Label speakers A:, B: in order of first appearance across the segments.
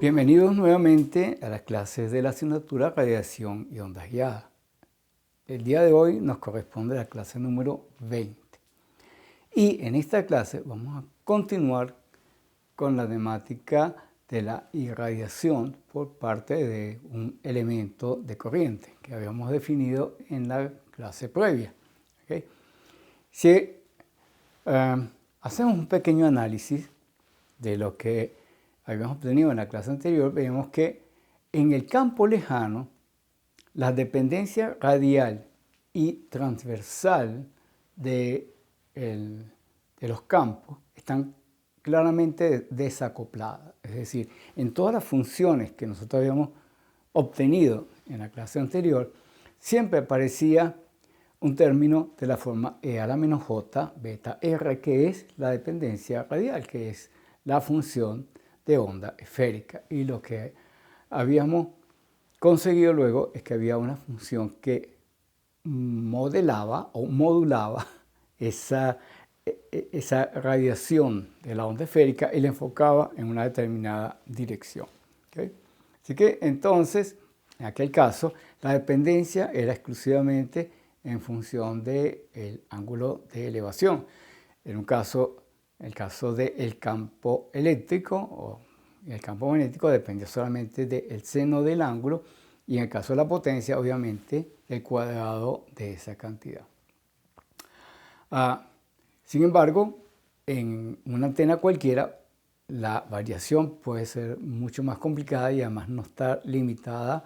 A: Bienvenidos nuevamente a las clases de la asignatura Radiación y Ondas Guiadas. El día de hoy nos corresponde la clase número 20. Y en esta clase vamos a continuar con la temática de la irradiación por parte de un elemento de corriente que habíamos definido en la clase previa. ¿Okay? Si hacemos un pequeño análisis de lo que habíamos obtenido en la clase anterior, vemos que en el campo lejano, la dependencia radial y transversal de los campos están claramente desacopladas. Es decir, en todas las funciones que nosotros habíamos obtenido en la clase anterior, siempre aparecía un término de la forma E a la menos J beta R, que es la dependencia radial, que es la función de onda esférica. Y lo que habíamos conseguido luego es que había una función que modelaba o modulaba esa radiación de la onda esférica y la enfocaba en una determinada dirección. ¿Okay? Así que entonces, en aquel caso, la dependencia era exclusivamente en función del ángulo de elevación. En un caso, el caso del campo eléctrico o el campo magnético dependía solamente del seno del ángulo, y en el caso de la potencia, obviamente, el cuadrado de esa cantidad. Sin embargo, en una antena cualquiera, la variación puede ser mucho más complicada y además no está limitada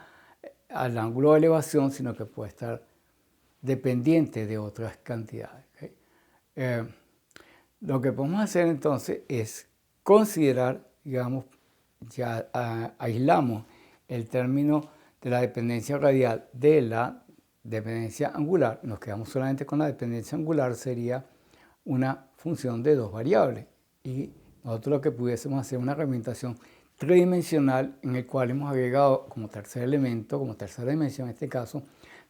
A: al ángulo de elevación, sino que puede estar dependiente de otras cantidades. ¿Okay? Lo que podemos hacer entonces es considerar, digamos, ya aislamos el término de la dependencia radial de la dependencia angular, nos quedamos solamente con la dependencia angular, sería una función de dos variables. Y nosotros lo que pudiésemos hacer una representación tridimensional en el cual hemos agregado como tercer elemento, como tercera dimensión en este caso,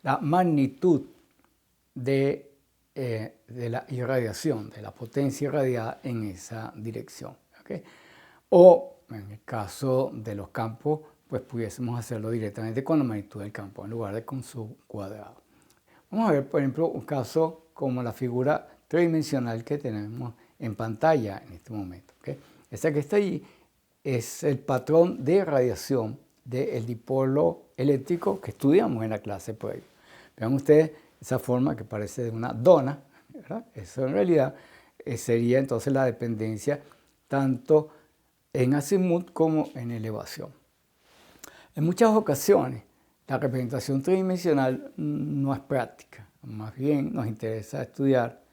A: la magnitud de la irradiación, de la potencia irradiada en esa dirección. ¿Okay? O en el caso de los campos, pues pudiésemos hacerlo directamente con la magnitud del campo en lugar de con su cuadrado. Vamos a ver, por ejemplo, un caso como la figura tridimensional que tenemos en pantalla en este momento. ¿Okay? Esta que está allí es el patrón de radiación del dipolo eléctrico que estudiamos en la clase previa. Vean ustedes esa forma que parece de una dona, ¿verdad? Eso en realidad sería entonces la dependencia tanto en azimut como en elevación. En muchas ocasiones, la representación tridimensional no es práctica. Más bien nos interesa estudiar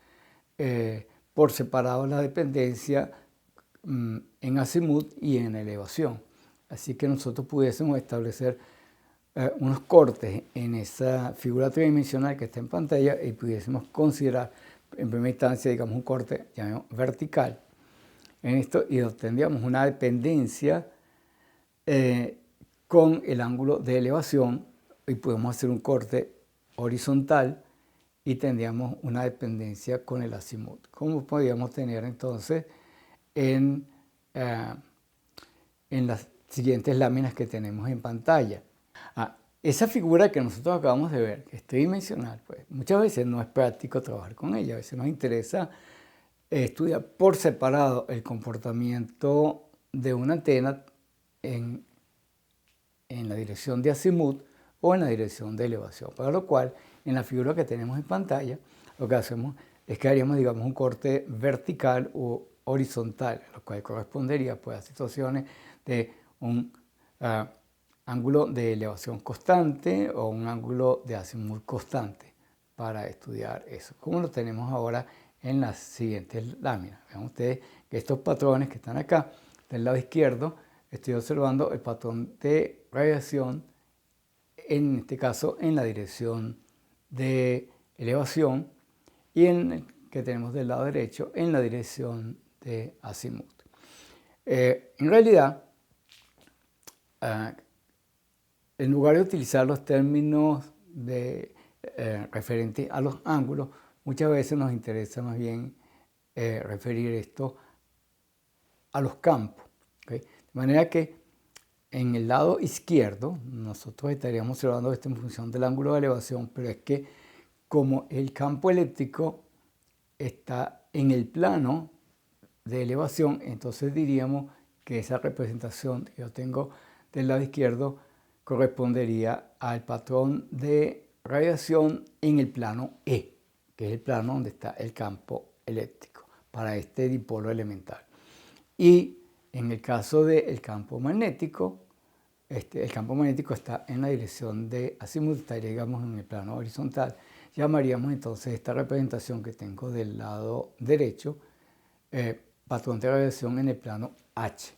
A: por separado la dependencia en azimut y en elevación. Así que nosotros pudiésemos establecer unos cortes en esa figura tridimensional que está en pantalla y pudiésemos considerar en primera instancia, digamos, un corte vertical en esto y obtendríamos una dependencia con el ángulo de elevación y podemos hacer un corte horizontal y tendríamos una dependencia con el azimut, como podríamos tener entonces en las siguientes láminas que tenemos en pantalla. Esa figura que nosotros acabamos de ver, que es tridimensional, pues muchas veces no es práctico trabajar con ella. A veces nos interesa estudiar por separado el comportamiento de una antena en la dirección de azimut o en la dirección de elevación. Para lo cual, en la figura que tenemos en pantalla, lo que hacemos es que haríamos, digamos, un corte vertical o horizontal, lo cual correspondería pues, a situaciones de un ángulo de elevación constante o un ángulo de azimut constante para estudiar eso, como lo tenemos ahora en las siguientes láminas. Vean ustedes que estos patrones que están acá, del lado izquierdo, estoy observando el patrón de radiación, en este caso en la dirección de elevación, y en el que tenemos del lado derecho en la dirección de azimut. En realidad, en lugar de utilizar los términos referentes a los ángulos, muchas veces nos interesa más bien referir esto a los campos. ¿Okay? De manera que en el lado izquierdo, nosotros estaríamos observando esto en función del ángulo de elevación, pero es que como el campo eléctrico está en el plano de elevación, entonces diríamos que esa representación que yo tengo del lado izquierdo correspondería al patrón de radiación en el plano E, que es el plano donde está el campo eléctrico para este dipolo elemental. Y en el caso del campo magnético, el campo magnético está en la dirección de azimut, estaría, digamos, en el plano horizontal. Llamaríamos entonces esta representación que tengo del lado derecho patrón de radiación en el plano H.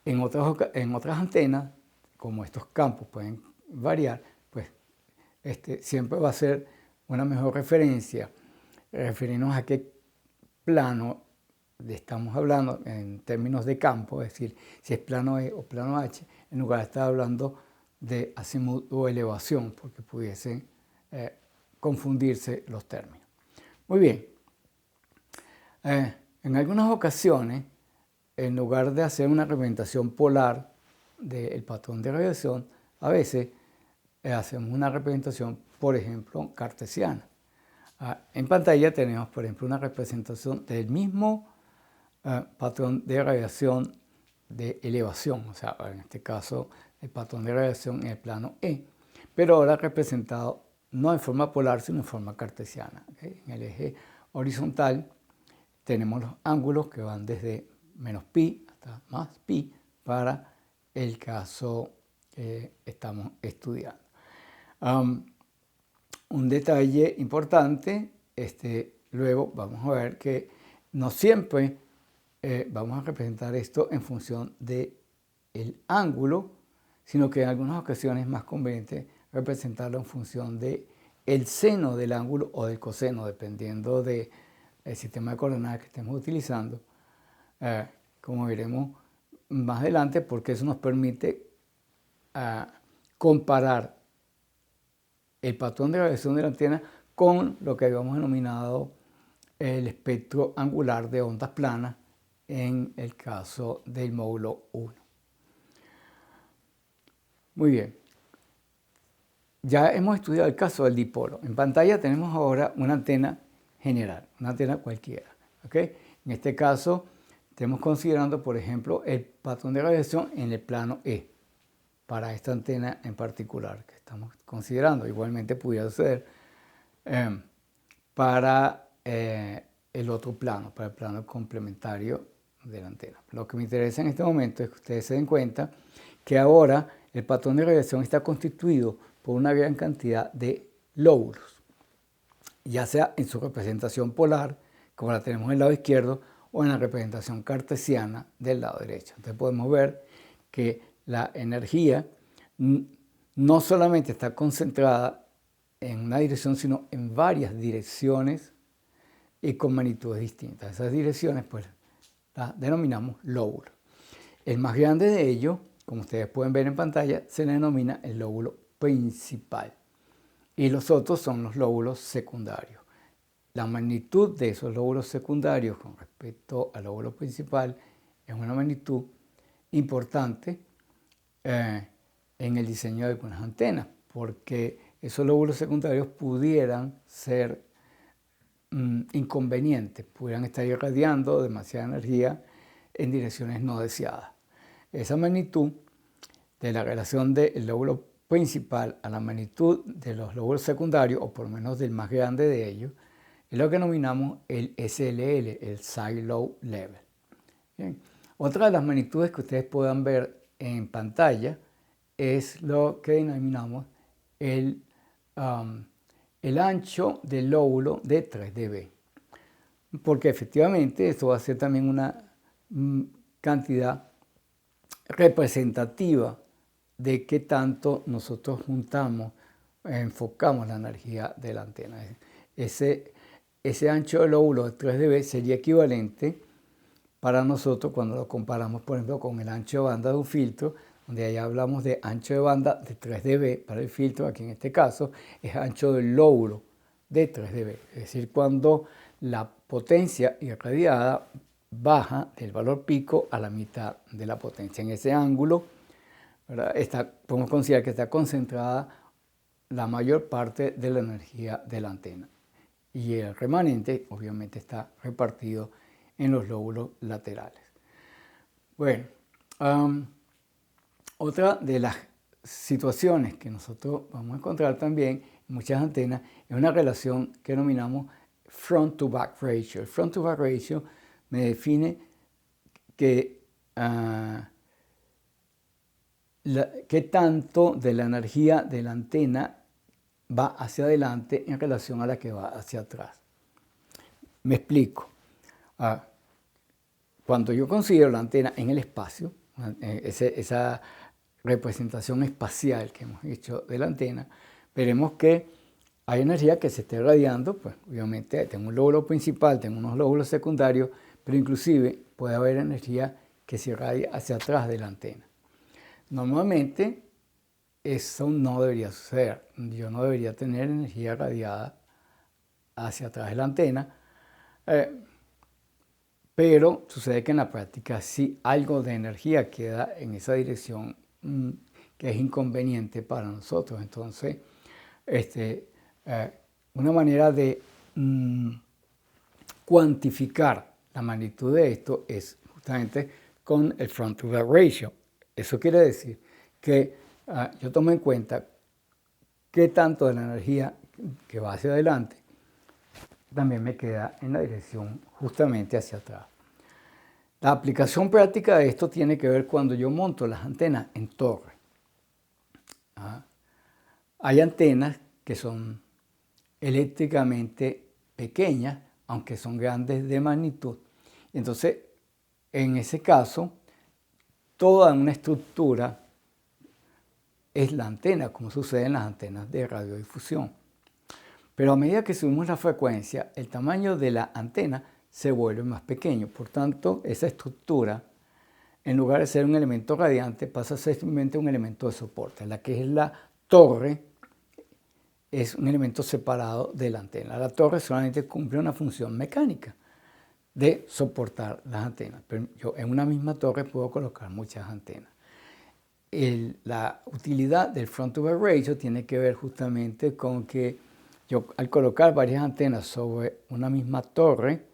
A: En otras antenas, como estos campos pueden variar, pues siempre va a ser una mejor referencia referirnos a qué plano estamos hablando en términos de campo, es decir, si es plano E o plano H, en lugar de estar hablando de azimut o elevación, porque pudiesen confundirse los términos. Muy bien. En algunas ocasiones, en lugar de hacer una representación polar del patrón de radiación, a veces hacemos una representación, por ejemplo, cartesiana. En pantalla tenemos, por ejemplo, una representación del mismo patrón de radiación de elevación, o sea, en este caso el patrón de radiación en el plano E, pero ahora representado no en forma polar, sino en forma cartesiana. ¿Okay? En el eje horizontal tenemos los ángulos que van desde menos pi hasta más pi para el caso que estamos estudiando. Un detalle importante, luego vamos a ver que no siempre vamos a representar esto en función del ángulo, sino que en algunas ocasiones es más conveniente representarlo en función del seno del ángulo o del coseno, dependiendo del sistema de coordenadas que estemos utilizando, como veremos más adelante, porque eso nos permite comparar el patrón de radiación de la antena con lo que habíamos denominado el espectro angular de ondas planas en el caso del módulo 1. Muy bien. Ya hemos estudiado el caso del dipolo. En pantalla tenemos ahora una antena general, una antena cualquiera. ¿Okay? En este caso, estamos considerando, por ejemplo, el patrón de radiación en el plano E, para esta antena en particular que estamos considerando. Igualmente pudiera suceder para el otro plano, para el plano complementario de la antena. Lo que me interesa en este momento es que ustedes se den cuenta que ahora el patrón de radiación está constituido por una gran cantidad de lóbulos, ya sea en su representación polar, como la tenemos en el lado izquierdo, o en la representación cartesiana del lado derecho. Entonces podemos ver que la energía no solamente está concentrada en una dirección, sino en varias direcciones y con magnitudes distintas. Esas direcciones, pues, las denominamos lóbulos. El más grande de ellos, como ustedes pueden ver en pantalla, se le denomina el lóbulo principal. Y los otros son los lóbulos secundarios. La magnitud de esos lóbulos secundarios con respecto al lóbulo principal es una magnitud importante en el diseño de algunas antenas, porque esos lóbulos secundarios pudieran ser inconvenientes, pudieran estar irradiando demasiada energía en direcciones no deseadas. Esa magnitud de la relación del lóbulo principal a la magnitud de los lóbulos secundarios, o por lo menos del más grande de ellos, es lo que denominamos el SLL, el Side Lobe Level. Bien. Otra de las magnitudes que ustedes puedan ver en pantalla es lo que denominamos el ancho del lóbulo de 3 dB. Porque efectivamente esto va a ser también una cantidad representativa de qué tanto nosotros enfocamos la energía de la antena. Ese ancho del lóbulo de 3 dB sería equivalente para nosotros cuando lo comparamos, por ejemplo, con el ancho de banda de un filtro, donde allá hablamos de ancho de banda de 3 dB para el filtro, aquí en este caso es ancho del lóbulo de 3 dB. Es decir, cuando la potencia irradiada baja del valor pico a la mitad de la potencia. En ese ángulo ¿verdad? Podemos considerar que está concentrada la mayor parte de la energía de la antena. Y el remanente obviamente está repartido en los lóbulos laterales. Bueno, otra de las situaciones que nosotros vamos a encontrar también en muchas antenas es una relación que denominamos front-to-back ratio. El front-to-back ratio me define que qué tanto de la energía de la antena va hacia adelante en relación a la que va hacia atrás. Me explico. Cuando yo considero la antena en el espacio, esa representación espacial que hemos hecho de la antena, veremos que hay energía que se está irradiando, pues obviamente tengo un lóbulo principal, tengo unos lóbulos secundarios, pero inclusive puede haber energía que se irradia hacia atrás de la antena. Normalmente eso no debería suceder. Yo no debería tener energía radiada hacia atrás de la antena, pero sucede que en la práctica sí algo de energía queda en esa dirección que es inconveniente para nosotros. Entonces, una manera de cuantificar la magnitud de esto es justamente con el front-to-back ratio. Eso quiere decir que yo tomo en cuenta qué tanto de la energía que va hacia adelante también me queda en la dirección justamente hacia atrás. La aplicación práctica de esto tiene que ver cuando yo monto las antenas en torre. Hay antenas que son eléctricamente pequeñas, aunque son grandes de magnitud. Entonces, en ese caso, toda una estructura es la antena, como sucede en las antenas de radiodifusión. Pero a medida que subimos la frecuencia, el tamaño de la antena se vuelve más pequeño. Por tanto, esa estructura, en lugar de ser un elemento radiante, pasa a ser simplemente un elemento de soporte. La que es la torre es un elemento separado de la antena. La torre solamente cumple una función mecánica de soportar las antenas. Pero yo en una misma torre puedo colocar muchas antenas. La utilidad del front-to-back ratio tiene que ver justamente con que yo al colocar varias antenas sobre una misma torre,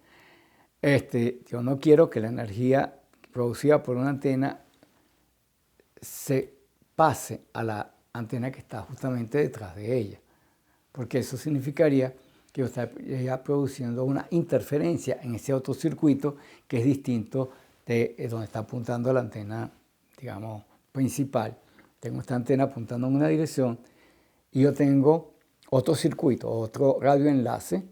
A: yo no quiero que la energía producida por una antena se pase a la antena que está justamente detrás de ella, porque eso significaría que yo estaría produciendo una interferencia en ese otro circuito que es distinto de donde está apuntando la antena, digamos, principal. Tengo esta antena apuntando en una dirección y yo tengo otro circuito, otro radioenlace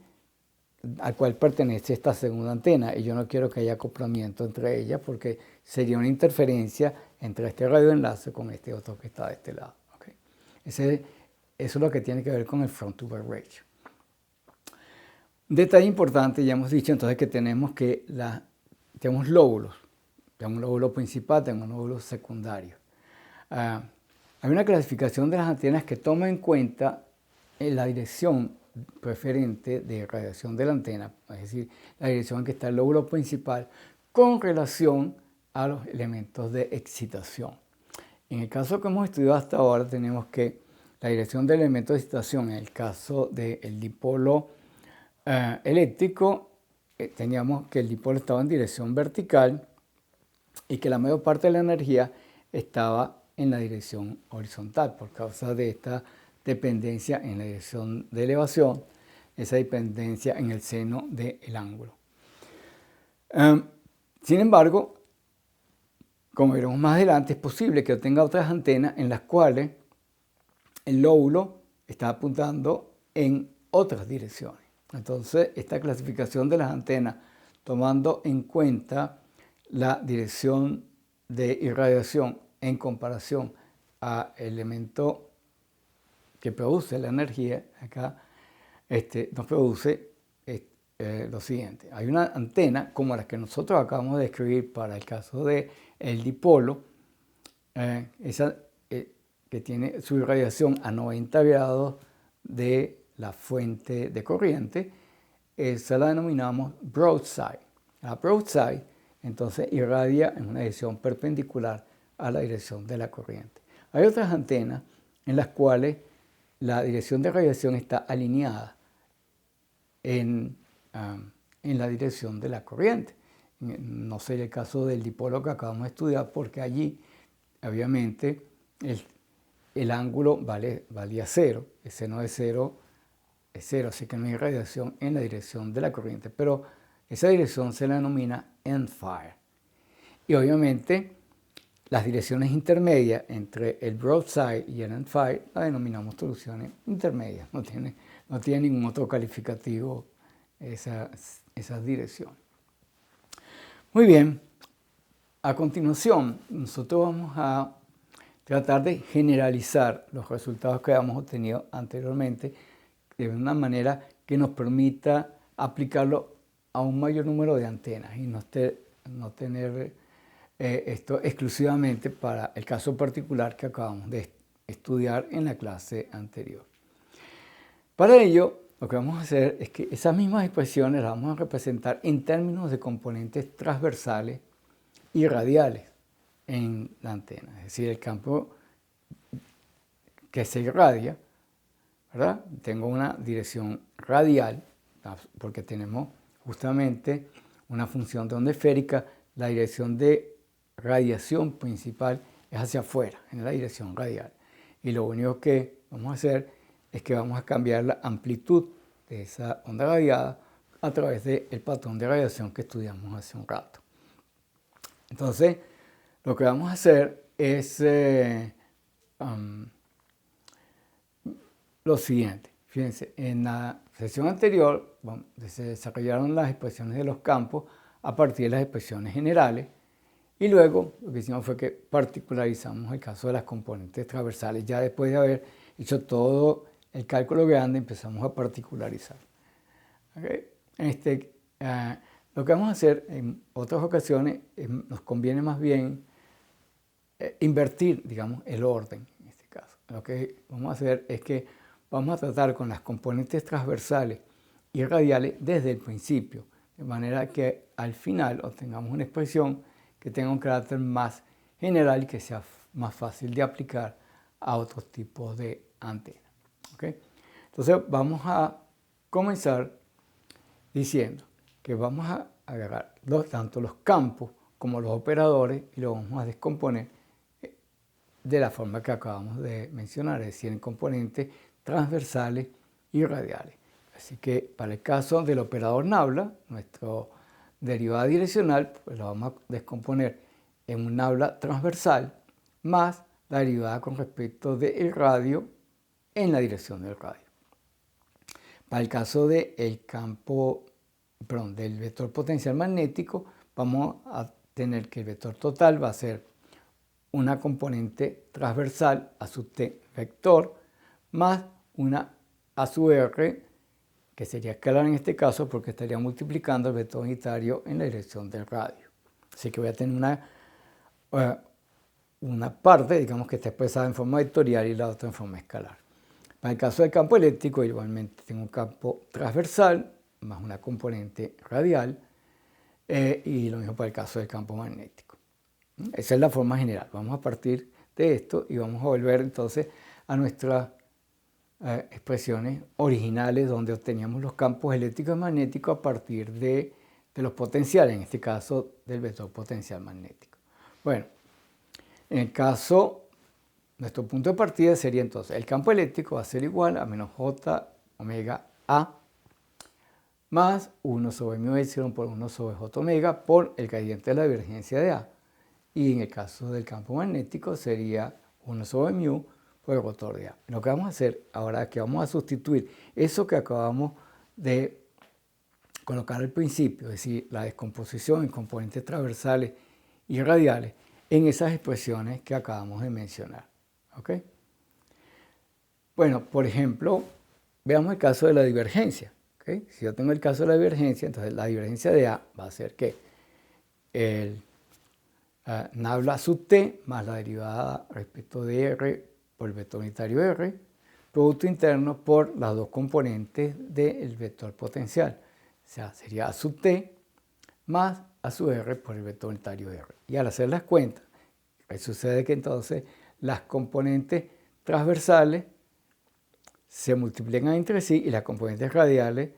A: al cual pertenece esta segunda antena y yo no quiero que haya acoplamiento entre ellas porque sería una interferencia entre este radioenlace con este otro que está de este lado. ¿Okay? Eso es lo que tiene que ver con el front-to-back ratio. Un detalle importante, ya hemos dicho entonces que tenemos lóbulos. Tengo un lóbulo principal, tengo un lóbulo secundario. Hay una clasificación de las antenas que toma en cuenta la dirección preferente de radiación de la antena, es decir, la dirección en que está el lóbulo principal con relación a los elementos de excitación. En el caso que hemos estudiado hasta ahora, tenemos que la dirección del elemento de excitación, en el caso del dipolo eléctrico, teníamos que el dipolo estaba en dirección vertical y que la mayor parte de la energía estaba en la dirección horizontal por causa de esta dependencia en la dirección de elevación, esa dependencia en el seno del ángulo. Sin embargo, como veremos más adelante, es posible que yo tenga otras antenas en las cuales el lóbulo está apuntando en otras direcciones. Entonces, esta clasificación de las antenas, tomando en cuenta la dirección de irradiación en comparación al elemento que produce la energía, acá nos produce lo siguiente. Hay una antena como la que nosotros acabamos de describir para el caso del dipolo, que tiene su irradiación a 90 grados de la fuente de corriente, esa la denominamos broadside. La broadside entonces irradia en una dirección perpendicular a la dirección de la corriente. Hay otras antenas en las cuales la dirección de radiación está alineada en la dirección de la corriente. No sería el caso del dipolo que acabamos de estudiar, porque allí, obviamente, el ángulo valía cero. El seno de cero es cero, así que no hay radiación en la dirección de la corriente. Pero esa dirección se la denomina end-fire. Y obviamente, las direcciones intermedias entre el broadside y el end-fire las denominamos soluciones intermedias. No tiene ningún otro calificativo esa dirección. Muy bien, a continuación nosotros vamos a tratar de generalizar los resultados que habíamos obtenido anteriormente de una manera que nos permita aplicarlo a un mayor número de antenas y no tener esto exclusivamente para el caso particular que acabamos de estudiar en la clase anterior. Para ello, lo que vamos a hacer es que esas mismas expresiones las vamos a representar en términos de componentes transversales y radiales en la antena. Es decir, el campo que se irradia, ¿verdad? Tengo una dirección radial, porque tenemos justamente una función de onda esférica. La dirección de radiación principal es hacia afuera, en la dirección radial. Y lo único que vamos a hacer es que vamos a cambiar la amplitud de esa onda radiada a través del patrón de radiación que estudiamos hace un rato. Entonces, lo que vamos a hacer es lo siguiente. Fíjense, en la sesión anterior se desarrollaron las expresiones de los campos a partir de las expresiones generales y luego lo que hicimos fue que particularizamos el caso de las componentes transversales. Ya después de haber hecho todo el cálculo grande empezamos a particularizar. ¿Okay? Lo que vamos a hacer en otras ocasiones nos conviene más bien invertir, digamos, el orden en este caso. Lo que vamos a hacer es que vamos a tratar con las componentes transversales y radiales desde el principio, de manera que al final obtengamos una expresión que tenga un carácter más general y que sea más fácil de aplicar a otros tipos de antenas. ¿Okay? Entonces vamos a comenzar diciendo que vamos a agarrar tanto los campos como los operadores y los vamos a descomponer de la forma que acabamos de mencionar, es decir, en componentes transversales y radiales. Así que para el caso del operador nabla, nuestro derivada direccional, pues lo vamos a descomponer en un nabla transversal más la derivada con respecto del radio en la dirección del radio. Para el caso del del vector potencial magnético, vamos a tener que el vector total va a ser una componente transversal a sub t vector más una a sub r, que sería escalar en este caso porque estaría multiplicando el vector unitario en la dirección del radio. Así que voy a tener una parte, digamos, que está expresada en forma vectorial y la otra en forma escalar. Para el caso del campo eléctrico, igualmente tengo un campo transversal más una componente radial y lo mismo para el caso del campo magnético. Esa es la forma general. Vamos a partir de esto y vamos a volver entonces a nuestras expresiones originales donde obteníamos los campos eléctricos y magnéticos a partir de los potenciales, en este caso del vector potencial magnético. Bueno, en el caso, nuestro punto de partida sería entonces, el campo eléctrico va a ser igual a menos J omega A más 1 sobre mu epsilon por 1 sobre J omega por el gradiente de la divergencia de A. Y en el caso del campo magnético sería 1 sobre mu por el rotor de A. Lo que vamos a hacer ahora es que vamos a sustituir eso que acabamos de colocar al principio, es decir, la descomposición en componentes transversales y radiales, en esas expresiones que acabamos de mencionar. ¿Ok? Bueno, por ejemplo, veamos el caso de la divergencia. ¿Okay? Si yo tengo el caso de la divergencia, entonces la divergencia de A va a ser que el nabla sub t más la derivada respecto de R por el vector unitario R, producto interno por las dos componentes del vector potencial. O sea, sería A sub t más A sub R por el vector unitario R. Y al hacer las cuentas, sucede que entonces las componentes transversales se multiplican entre sí y las componentes radiales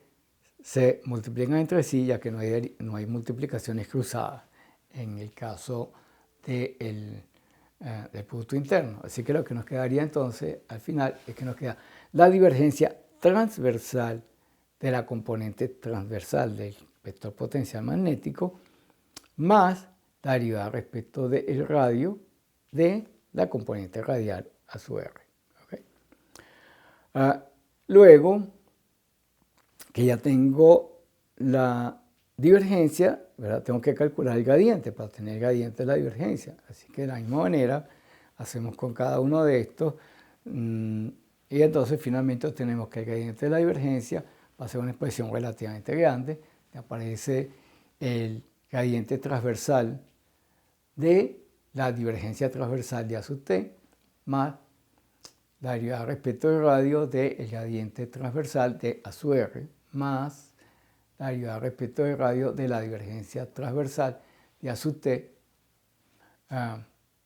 A: se multiplican entre sí, ya que no hay multiplicaciones cruzadas en el caso del Producto Interno. Así que lo que nos quedaría entonces al final es que nos queda la divergencia transversal de la componente transversal del vector potencial magnético más la derivada respecto del radio de la componente radial a su R. ¿Okay? Luego que ya tengo la divergencia, ¿verdad? Tengo que calcular el gradiente para obtener el gradiente de la divergencia. Así que de la misma manera hacemos con cada uno de estos y entonces finalmente obtenemos que el gradiente de la divergencia va a ser una expresión relativamente grande. Aparece el gradiente transversal de la divergencia transversal de A sub t más la derivada respecto del radio del gradiente transversal de A sub r más la derivada respecto del radio de la divergencia transversal de A sub t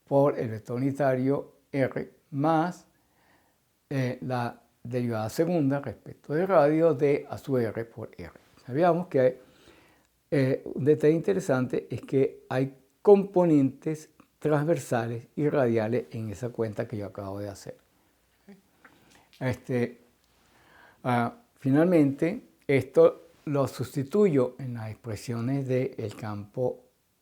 A: por el vector unitario r más la derivada segunda respecto del radio de A sub r por r. Sabíamos que un detalle interesante es que hay componentes transversales y radiales en esa cuenta que yo acabo de hacer. Finalmente, esto lo sustituyo en las expresiones del campo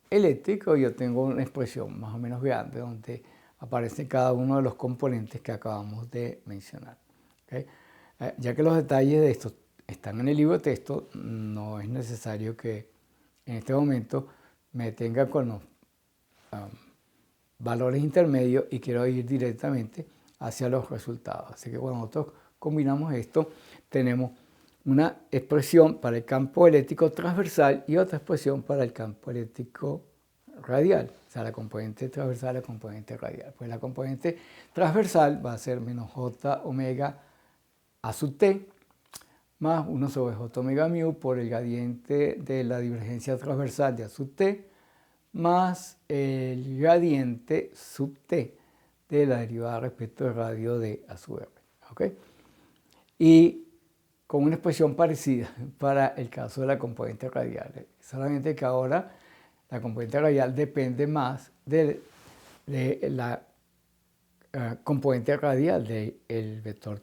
A: eléctrico. Yo tengo una expresión más o menos grande donde aparece cada uno de los componentes que acabamos de mencionar. ¿Okay? Ya que los detalles de esto están en el libro de texto, no es necesario que en este momento me detenga con los valores intermedios y quiero ir directamente hacia los resultados. Así que cuando nosotros combinamos esto, tenemos una expresión para el campo eléctrico transversal y otra expresión para el campo eléctrico radial. O sea, la componente transversal y la componente radial. Pues la componente transversal va a ser menos j omega a sub t más 1 sobre j omega mu por el gradiente de la divergencia transversal de A sub t más el gradiente sub t de la derivada respecto del radio de A sub r. ¿Okay? Y con una expresión parecida para el caso de la componente radial. Solamente que ahora la componente radial depende más de la componente radial del vector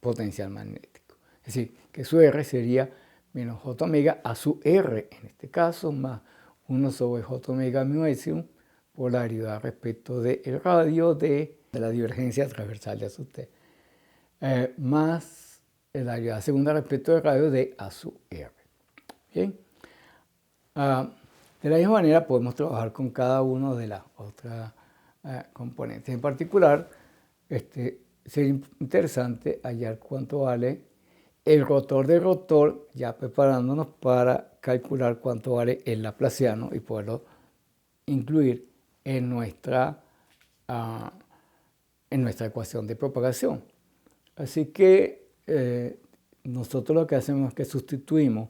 A: potencial magnético. Es decir, que su R sería menos j omega a su R, en este caso, más 1 sobre j omega mu epsilon por la derivada respecto del radio de la divergencia transversal de A sub t, más la derivada segunda respecto del radio de A sub R. ¿Bien? De la misma manera podemos trabajar con cada uno de las otras componentes. En particular, sería interesante hallar cuánto vale el rotor del rotor, ya preparándonos para calcular cuánto vale el laplaciano y poderlo incluir en nuestra ecuación de propagación. Así que nosotros lo que hacemos es que sustituimos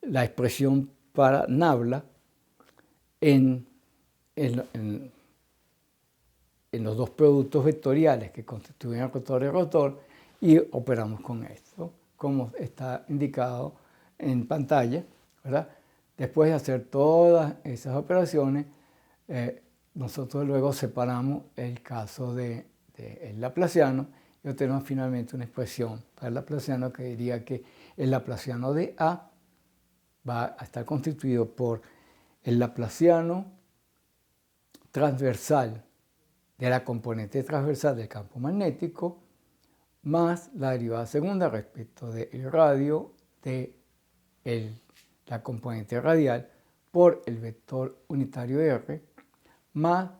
A: la expresión para nabla en los dos productos vectoriales que constituyen el rotor y el rotor y operamos con esto, como está indicado en pantalla, ¿verdad? Después de hacer todas esas operaciones, nosotros luego separamos el caso del laplaciano y obtenemos finalmente una expresión para el laplaciano que diría que el laplaciano de A va a estar constituido por el laplaciano transversal de la componente transversal del campo magnético más la derivada segunda respecto del radio de la componente radial por el vector unitario R más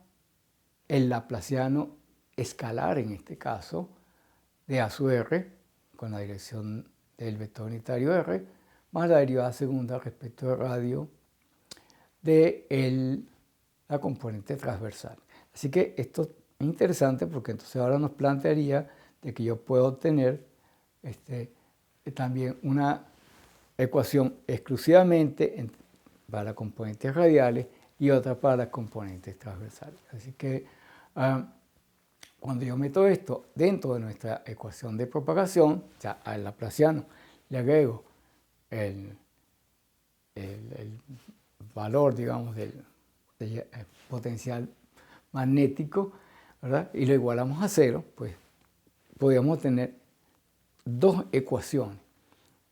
A: el laplaciano escalar, en este caso, de A sub R con la dirección del vector unitario R más la derivada segunda respecto del radio de la componente transversal. Así que esto es interesante porque entonces ahora nos plantearía de que yo puedo obtener también una ecuación exclusivamente para componentes radiales y otra para las componentes transversales. Así que cuando yo meto esto dentro de nuestra ecuación de propagación, ya al laplaciano le agrego el valor, digamos, del potencial magnético, ¿verdad? Y lo igualamos a 0, pues podríamos tener dos ecuaciones.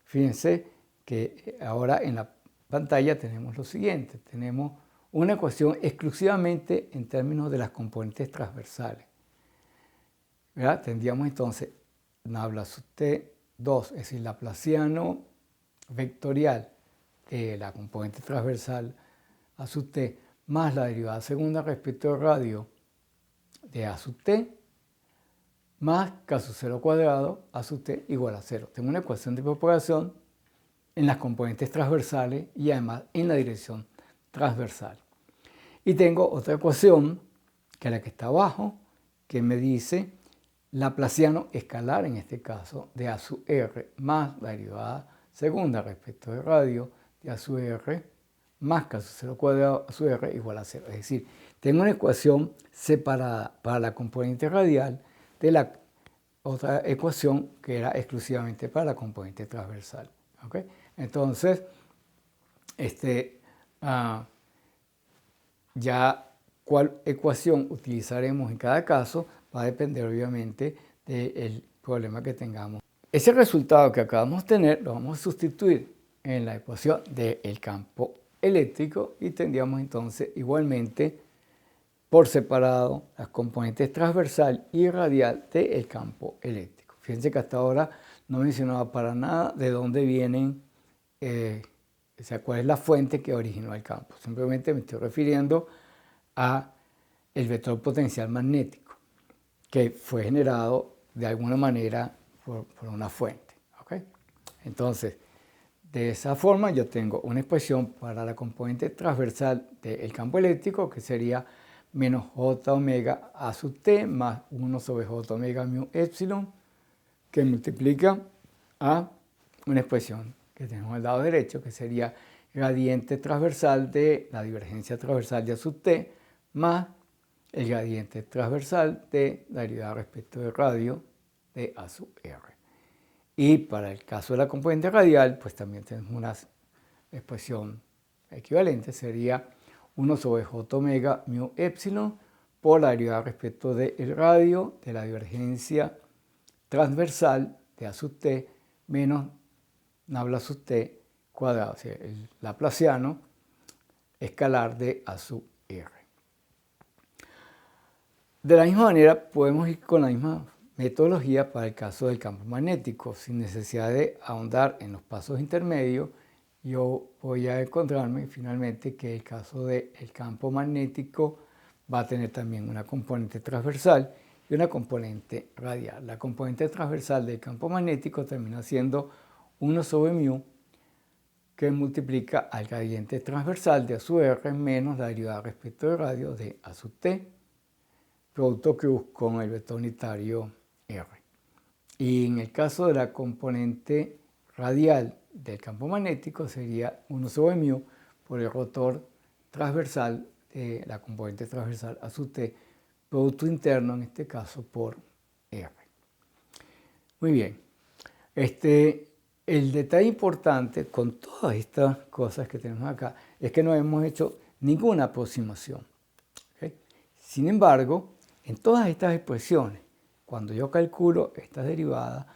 A: Fíjense que ahora en la pantalla tenemos lo siguiente. Tenemos una ecuación exclusivamente en términos de las componentes transversales, ¿verdad? Tendríamos entonces nabla sub t2, es decir, laplaciano vectorial de la componente transversal a sub t más la derivada segunda respecto al radio de a sub t más k sub 0 cuadrado a sub t igual a 0. Tengo una ecuación de propagación en las componentes transversales y además en la dirección transversal. Y tengo otra ecuación, que es la que está abajo, que me dice laplaciano escalar, en este caso, de a sub r más la derivada segunda respecto del radio de a sub r más k sub 0 cuadrado a sub r igual a 0. Es decir, tengo una ecuación separada para la componente radial de la otra ecuación que era exclusivamente para la componente transversal. ¿Okay? Entonces, ya cuál ecuación utilizaremos en cada caso va a depender obviamente del problema que tengamos. Ese resultado que acabamos de tener lo vamos a sustituir en la ecuación del campo eléctrico y tendríamos entonces igualmente por separado las componentes transversal y radial del campo eléctrico. Fíjense que hasta ahora no mencionaba para nada de dónde vienen, o sea, cuál es la fuente que originó el campo. Simplemente me estoy refiriendo a el vector potencial magnético que fue generado de alguna manera por una fuente. ¿Okay? Entonces, de esa forma yo tengo una expresión para la componente transversal del campo eléctrico que sería menos j omega a sub t más 1 sobre j omega mu epsilon que multiplica a una expresión que tenemos al lado derecho que sería gradiente transversal de la divergencia transversal de a sub t más el gradiente transversal de la derivada respecto del radio de a sub r. Y para el caso de la componente radial, pues también tenemos una expresión equivalente, sería 1 sobre j omega mu epsilon por la derivada respecto del radio de la divergencia transversal de a sub t menos nabla sub t cuadrado, o sea, el laplaciano escalar de a sub r. De la misma manera, podemos ir con la misma metodología para el caso del campo magnético. Sin necesidad de ahondar en los pasos intermedios, yo voy a encontrarme finalmente que el caso del campo magnético va a tener también una componente transversal y una componente radial. La componente transversal del campo magnético termina siendo 1 sobre mu que multiplica al gradiente transversal de a sub r menos la derivada respecto del radio de a sub t, producto cruz con el vector unitario r. Y en el caso de la componente radial del campo magnético sería 1 sobre mu por el rotor transversal de la componente transversal a sub t, producto interno en este caso por r. Muy bien. El detalle importante con todas estas cosas que tenemos acá es que no hemos hecho ninguna aproximación. ¿Okay? Sin embargo, en todas estas expresiones, cuando yo calculo estas derivadas,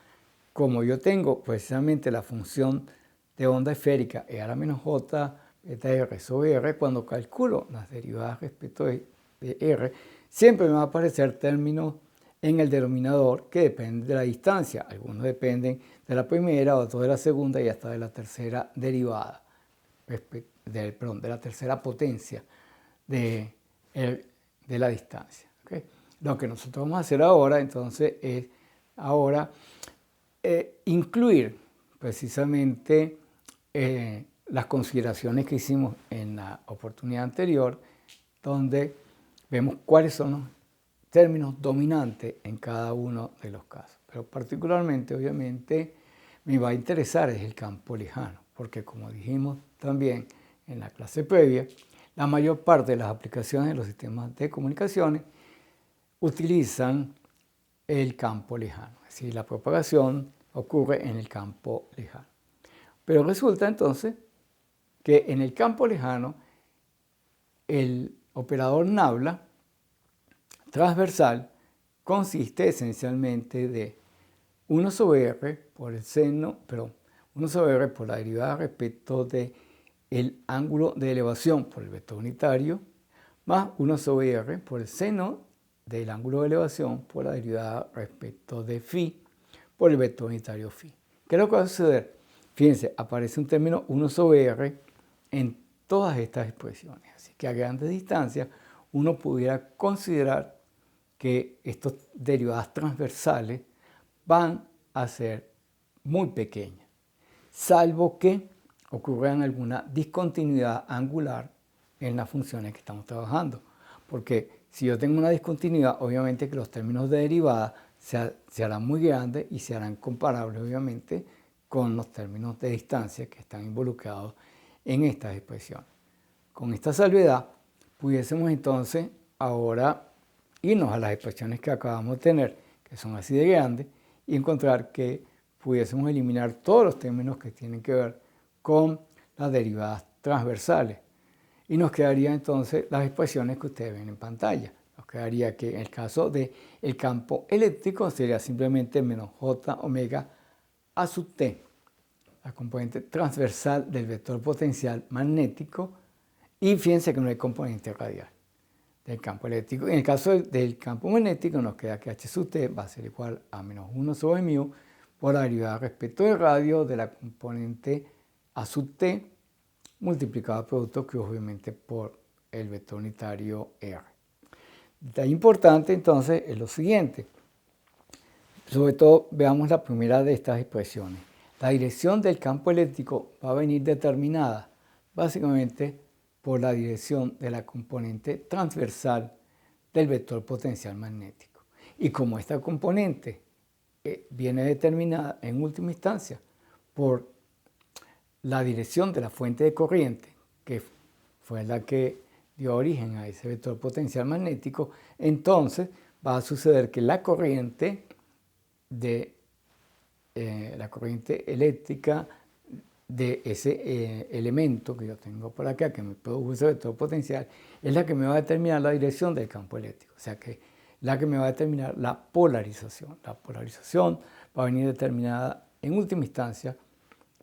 A: como yo tengo precisamente la función de onda esférica e a la menos j beta r sobre r, cuando calculo las derivadas respecto de r, siempre me va a aparecer términos en el denominador que dependen de la distancia. Algunos dependen de la primera, otros de la segunda y hasta de la tercera derivada, de la tercera potencia de la distancia. ¿Okay? Lo que nosotros vamos a hacer ahora entonces es incluir precisamente las consideraciones que hicimos en la oportunidad anterior, donde vemos cuáles son los términos dominantes en cada uno de los casos. Pero particularmente, obviamente, me va a interesar es el campo lejano, porque como dijimos también en la clase previa, la mayor parte de las aplicaciones de los sistemas de comunicaciones utilizan el campo lejano, es decir, la propagación ocurre en el campo lejano. Pero resulta entonces que en el campo lejano el operador nabla transversal consiste esencialmente de 1 sobre r por el seno, 1 sobre r por la derivada respecto del ángulo de elevación por el vector unitario, más 1 sobre r por el seno del ángulo de elevación por la derivada respecto de phi por el vector unitario phi. ¿Qué es lo que va a suceder? Fíjense, aparece un término 1 sobre r en todas estas expresiones. Así que a grandes distancias uno pudiera considerar que estas derivadas transversales van a ser muy pequeñas, salvo que ocurra alguna discontinuidad angular en las funciones que estamos trabajando. Porque si yo tengo una discontinuidad, obviamente que los términos de derivada se harán muy grandes y se harán comparables, obviamente, con los términos de distancia que están involucrados en estas expresiones. Con esta salvedad, pudiésemos entonces ahora irnos a las expresiones que acabamos de tener, que son así de grandes, y encontrar que pudiésemos eliminar todos los términos que tienen que ver con las derivadas transversales. Y nos quedarían entonces las expresiones que ustedes ven en pantalla. Nos quedaría que en el caso del campo eléctrico sería simplemente menos j omega a sub t, la componente transversal del vector potencial magnético, y fíjense que no hay componente radial del campo eléctrico. En el caso del campo magnético nos queda que h sub t va a ser igual a menos 1 sobre mu por la derivada respecto del radio de la componente a sub t multiplicado al producto que obviamente por el vector unitario r. Detalle importante entonces es lo siguiente. Sobre todo veamos la primera de estas expresiones. La dirección del campo eléctrico va a venir determinada básicamente por la dirección de la componente transversal del vector potencial magnético. Y como esta componente viene determinada en última instancia por la dirección de la fuente de corriente, que fue la que dio origen a ese vector potencial magnético, entonces va a suceder que la corriente eléctrica de ese elemento que yo tengo por acá, que me produce ese vector potencial, es la que me va a determinar la dirección del campo eléctrico, o sea que la que me va a determinar la polarización. La polarización va a venir determinada en última instancia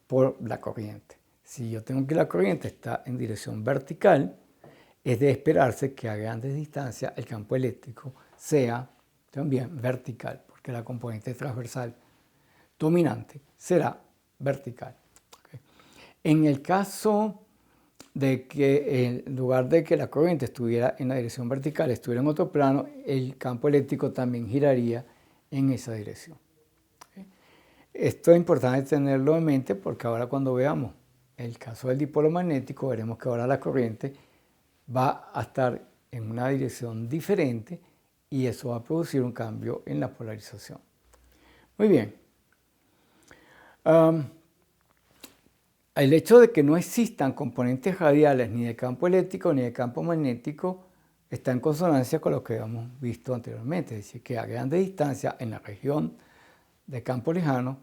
A: por la corriente. Si yo tengo que la corriente está en dirección vertical, es de esperarse que a grandes distancias el campo eléctrico sea también vertical, porque la componente transversal dominante será vertical. ¿Okay? En el caso de que en lugar de que la corriente estuviera en la dirección vertical, estuviera en otro plano, el campo eléctrico también giraría en esa dirección. ¿Okay? Esto es importante tenerlo en mente porque ahora cuando veamos el caso del dipolo magnético, veremos que ahora la corriente va a estar en una dirección diferente y eso va a producir un cambio en la polarización. Muy bien. El hecho de que no existan componentes radiales ni de campo eléctrico ni de campo magnético está en consonancia con lo que hemos visto anteriormente, es decir, que a grande distancia en la región de campo lejano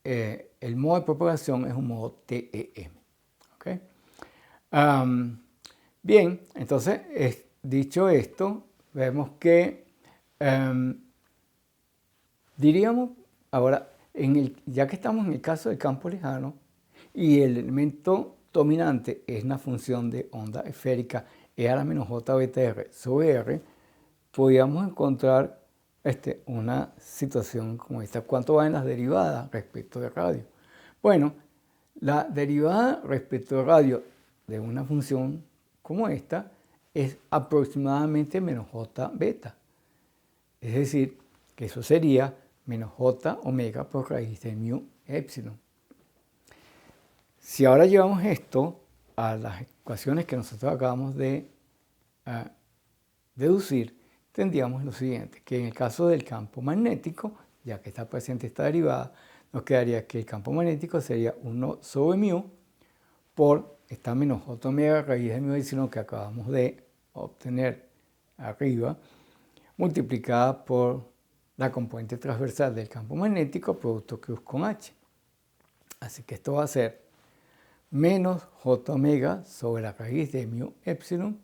A: el modo de propagación es un modo TEM. ¿Okay? Bien, entonces, dicho esto, vemos que diríamos ahora, ya que estamos en el caso del campo lejano y el elemento dominante es una función de onda esférica E a la menos j beta r sobre r, podríamos encontrar una situación como esta. ¿Cuánto va en las derivadas respecto de radio? Bueno, la derivada respecto de radio de una función como esta es aproximadamente menos j beta. Es decir, que eso sería menos j omega por raíz de mu epsilon. Si ahora llevamos esto a las ecuaciones que nosotros acabamos de deducir, tendríamos lo siguiente, que en el caso del campo magnético, ya que está presente esta derivada, nos quedaría que el campo magnético sería 1 sobre mu por esta menos j omega raíz de mu epsilon que acabamos de obtener arriba, multiplicada por la componente transversal del campo magnético, producto cruz con H. Así que esto va a ser menos j omega sobre la raíz de mu epsilon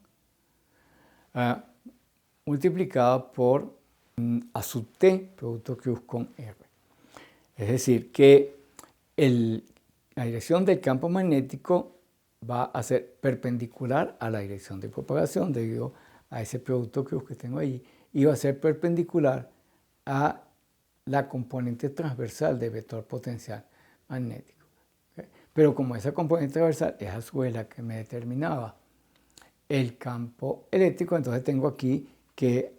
A: multiplicada por a sub t, producto cruz con R. Es decir, que la dirección del campo magnético va a ser perpendicular a la dirección de propagación debido a ese producto cruz que tengo ahí, y va a ser perpendicular a la componente transversal del vector potencial magnético. ¿Okay? Pero como esa componente transversal es a su vez la que me determinaba el campo eléctrico, entonces tengo aquí que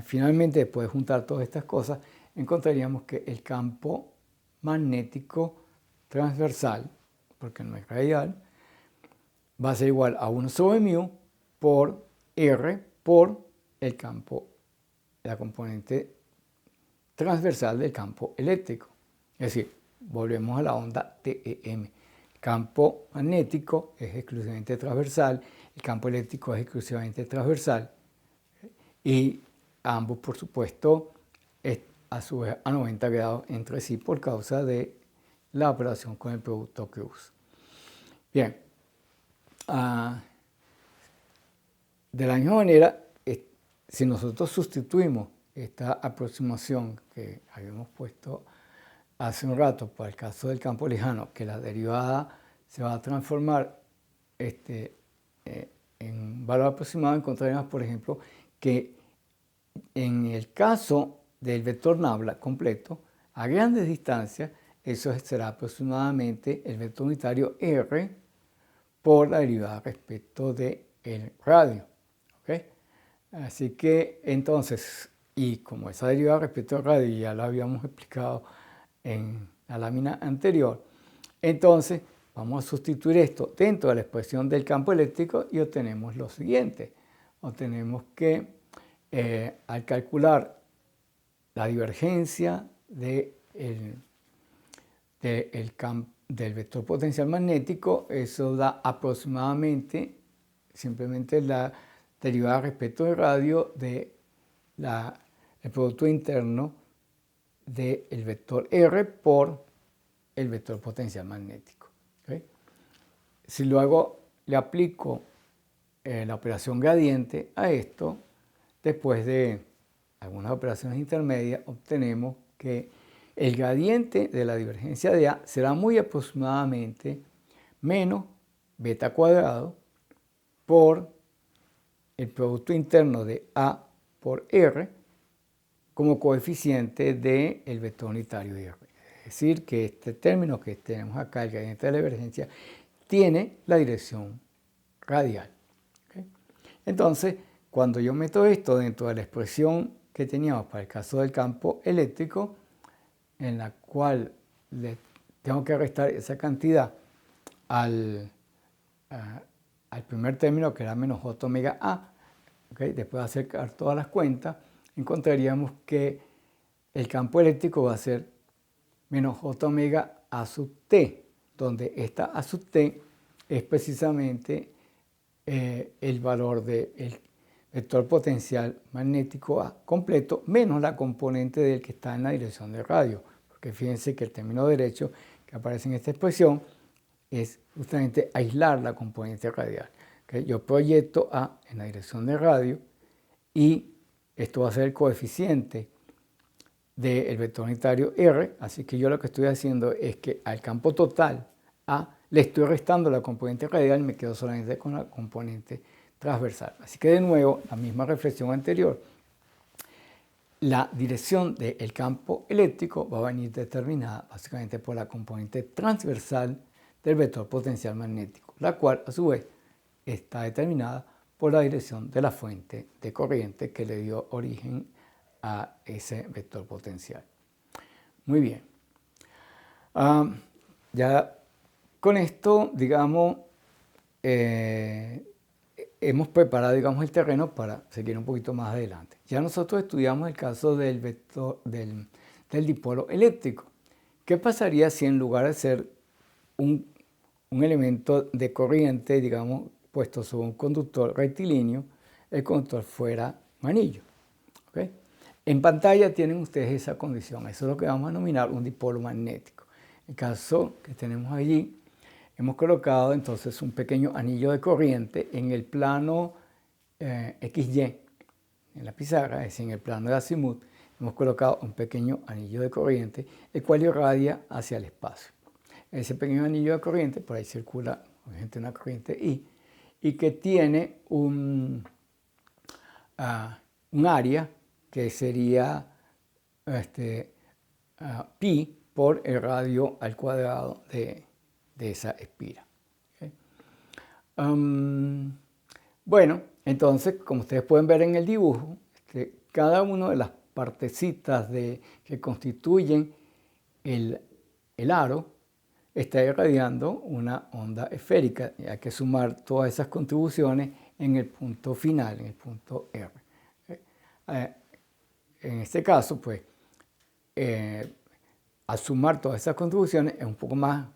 A: finalmente, después de juntar todas estas cosas, encontraríamos que el campo magnético transversal, porque no es radial, va a ser igual a 1 sobre mu por R por el campo, la componente transversal del campo eléctrico. Es decir, volvemos a la onda TEM. El campo magnético es exclusivamente transversal, el campo eléctrico es exclusivamente transversal, y ambos, por supuesto, a su vez a 90 grados entre sí por causa de la operación con el producto cruz. Bien, de la misma manera, si nosotros sustituimos esta aproximación que habíamos puesto hace un rato para el caso del campo lejano, que la derivada se va a transformar en valor aproximado, encontraremos, por ejemplo, que en el caso del vector nabla completo, a grandes distancias, eso será aproximadamente el vector unitario R por la derivada respecto del radio. ¿Okay? Así que entonces, y como esa derivada respecto al radio ya lo habíamos explicado en la lámina anterior, entonces vamos a sustituir esto dentro de la expresión del campo eléctrico y obtenemos lo siguiente. Obtenemos que al calcular la divergencia del vector potencial magnético, eso da aproximadamente simplemente la derivada respecto del radio del producto interno del vector R por el vector potencial magnético. ¿Okay? Si luego le aplico la operación gradiente a esto, después de algunas operaciones intermedias, obtenemos que el gradiente de la divergencia de A será muy aproximadamente menos beta cuadrado por el producto interno de A por R como coeficiente del vector unitario de R. Es decir, que este término que tenemos acá, el gradiente de la divergencia, tiene la dirección radial. ¿Okay? Entonces, cuando yo meto esto dentro de la expresión que teníamos para el caso del campo eléctrico, en la cual le tengo que restar esa cantidad al primer término, que era menos j omega A, ¿okay? Después de acercar todas las cuentas, encontraríamos que el campo eléctrico va a ser menos j omega A sub t, donde esta A sub t es precisamente el valor del vector potencial magnético A completo menos la componente del que está en la dirección del radio. Porque fíjense que el término derecho que aparece en esta expresión es justamente aislar la componente radial. ¿Okay? Yo proyecto A en la dirección del radio y esto va a ser el coeficiente del vector unitario R, así que yo lo que estoy haciendo es que al campo total A le estoy restando la componente radial y me quedo solamente con la componente transversal. Así que de nuevo, la misma reflexión anterior. La dirección del campo eléctrico va a venir determinada básicamente por la componente transversal del vector potencial magnético, la cual a su vez está determinada por la dirección de la fuente de corriente que le dio origen a ese vector potencial. Muy bien. Ya con esto, digamos, hemos preparado, digamos, el terreno para seguir un poquito más adelante. Ya nosotros estudiamos el caso del vector del dipolo eléctrico. ¿Qué pasaría si en lugar de ser un un elemento de corriente, digamos, puesto sobre un conductor rectilíneo, el conductor fuera un anillo. ¿Okay? En pantalla tienen ustedes esa condición. Eso es lo que vamos a denominar un dipolo magnético. En el caso que tenemos allí, hemos colocado entonces un pequeño anillo de corriente en el plano XY, en la pizarra, es decir, en el plano de azimut, hemos colocado un pequeño anillo de corriente, el cual irradia hacia el espacio. Ese pequeño anillo de corriente, por ahí circula obviamente una corriente I, y que tiene un área que sería pi por el radio al cuadrado de esa espira. ¿Okay? Bueno, entonces, como ustedes pueden ver en el dibujo, cada una de las partecitas que constituyen el aro está irradiando una onda esférica. Y hay que sumar todas esas contribuciones en el punto final, en el punto R. En este caso, pues, al sumar todas esas contribuciones es un poco más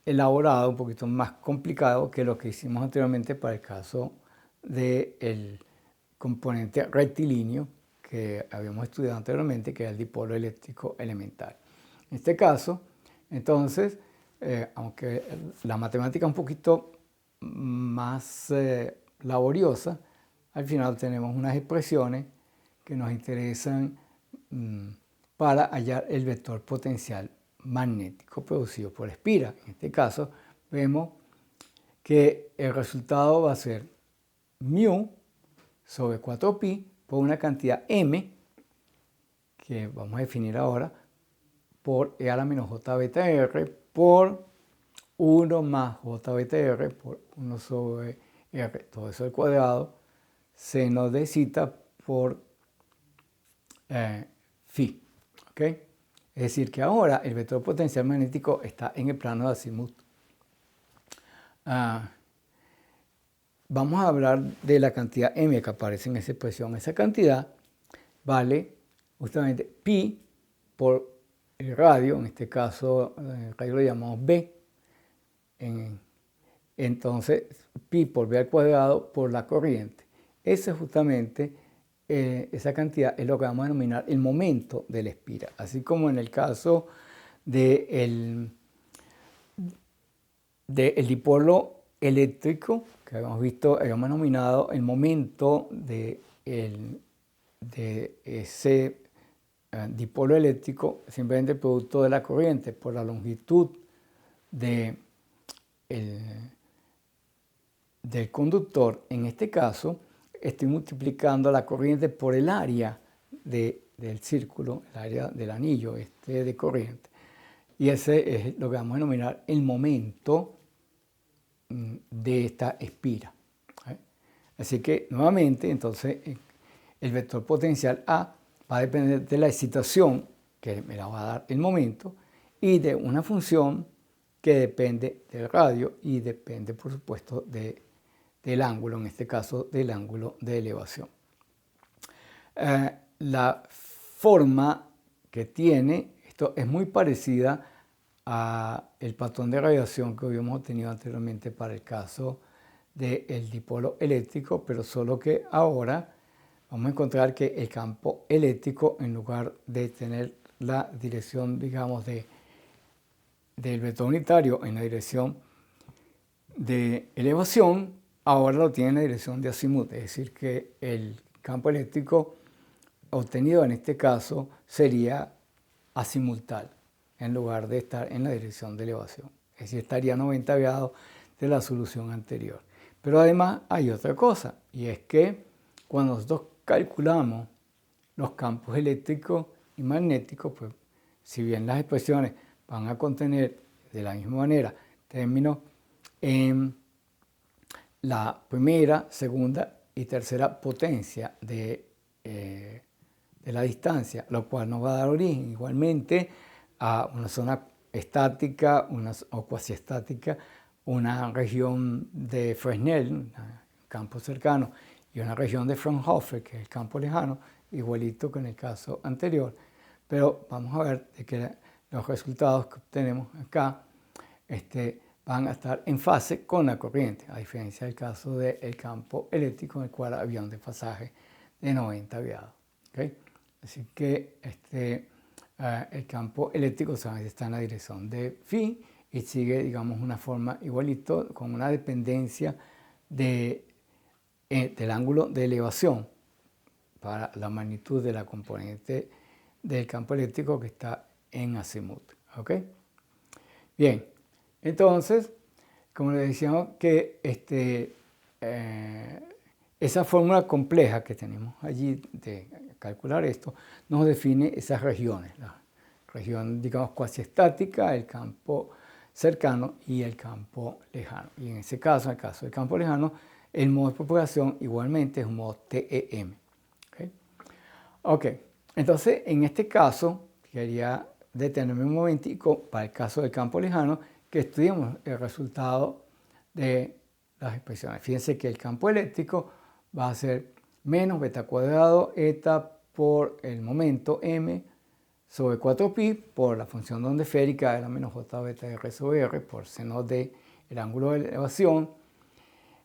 A: elaborado, un poquito más complicado que lo que hicimos anteriormente para el caso del componente rectilíneo que habíamos estudiado anteriormente, que es el dipolo eléctrico elemental. En este caso, entonces, aunque la matemática es un poquito más laboriosa, al final tenemos unas expresiones que nos interesan para hallar el vector potencial magnético producido por espira. En este caso, vemos que el resultado va a ser mu sobre 4pi por una cantidad m, que vamos a definir ahora, por e a la menos j beta r por 1 más j beta r por 1 sobre r, todo eso al cuadrado, seno de zeta por phi. ¿Okay? Es decir, que ahora el vector potencial magnético está en el plano de azimut. Vamos a hablar de la cantidad m que aparece en esa expresión. Esa cantidad vale justamente pi por el radio, en este caso el radio lo llamamos b. Entonces, pi por b al cuadrado por la corriente. Esa justamente, esa cantidad es lo que vamos a denominar el momento de la espira. Así como en el caso del dipolo eléctrico, que habíamos visto, habíamos denominado el momento de ese dipolo eléctrico, simplemente el producto de la corriente por la longitud del conductor. En este caso, estoy multiplicando la corriente por el área del círculo, el área del anillo de corriente. Y ese es lo que vamos a denominar el momento de esta espira. Así que, nuevamente, entonces, el vector potencial A va a depender de la excitación, que me la va a dar el momento, y de una función que depende del radio y depende, por supuesto, del ángulo, en este caso, del ángulo de elevación. La forma que tiene esto es muy parecida al patrón de radiación que habíamos obtenido anteriormente para el caso del dipolo eléctrico, pero solo que ahora vamos a encontrar que el campo eléctrico, en lugar de tener la dirección, digamos, del vector unitario en la dirección de elevación, ahora lo tiene en la dirección de azimut, es decir, que el campo eléctrico obtenido en este caso sería azimultal, en lugar de estar en la dirección de elevación. Es decir, estaría a 90 grados de la solución anterior. Pero además hay otra cosa, y es que cuando nosotros calculamos los campos eléctricos y magnéticos, pues si bien las expresiones van a contener de la misma manera términos en la primera, segunda y tercera potencia de la distancia, lo cual nos va a dar origen igualmente a una zona estática o cuasi estática, una región de Fresnel, un campo cercano, y una región de Fraunhofer, que es el campo lejano, igualito que en el caso anterior. Pero vamos a ver de que los resultados que obtenemos acá van a estar en fase con la corriente, a diferencia del caso del campo eléctrico en el cual había un desfasaje de 90 grados. ¿Okay? Así que el campo eléctrico solamente está en la dirección de phi y sigue, digamos, una forma igualito con una dependencia del ángulo de elevación para la magnitud de la componente del campo eléctrico que está en azimut. ¿Ok? Bien, entonces, como les decíamos, que esa fórmula compleja que tenemos allí de calcular esto nos define esas regiones, la región, digamos, cuasi estática, el campo cercano y el campo lejano. Y en ese caso, en el caso del campo lejano, el modo de propagación igualmente es un modo TEM. Ok, entonces en este caso quería detenerme un momentico para el caso del campo lejano que estudiemos el resultado de las expresiones. Fíjense que el campo eléctrico va a ser menos beta cuadrado eta por el momento m sobre 4pi por la función de onda esférica de la menos j beta r sobre r por seno de el ángulo de elevación.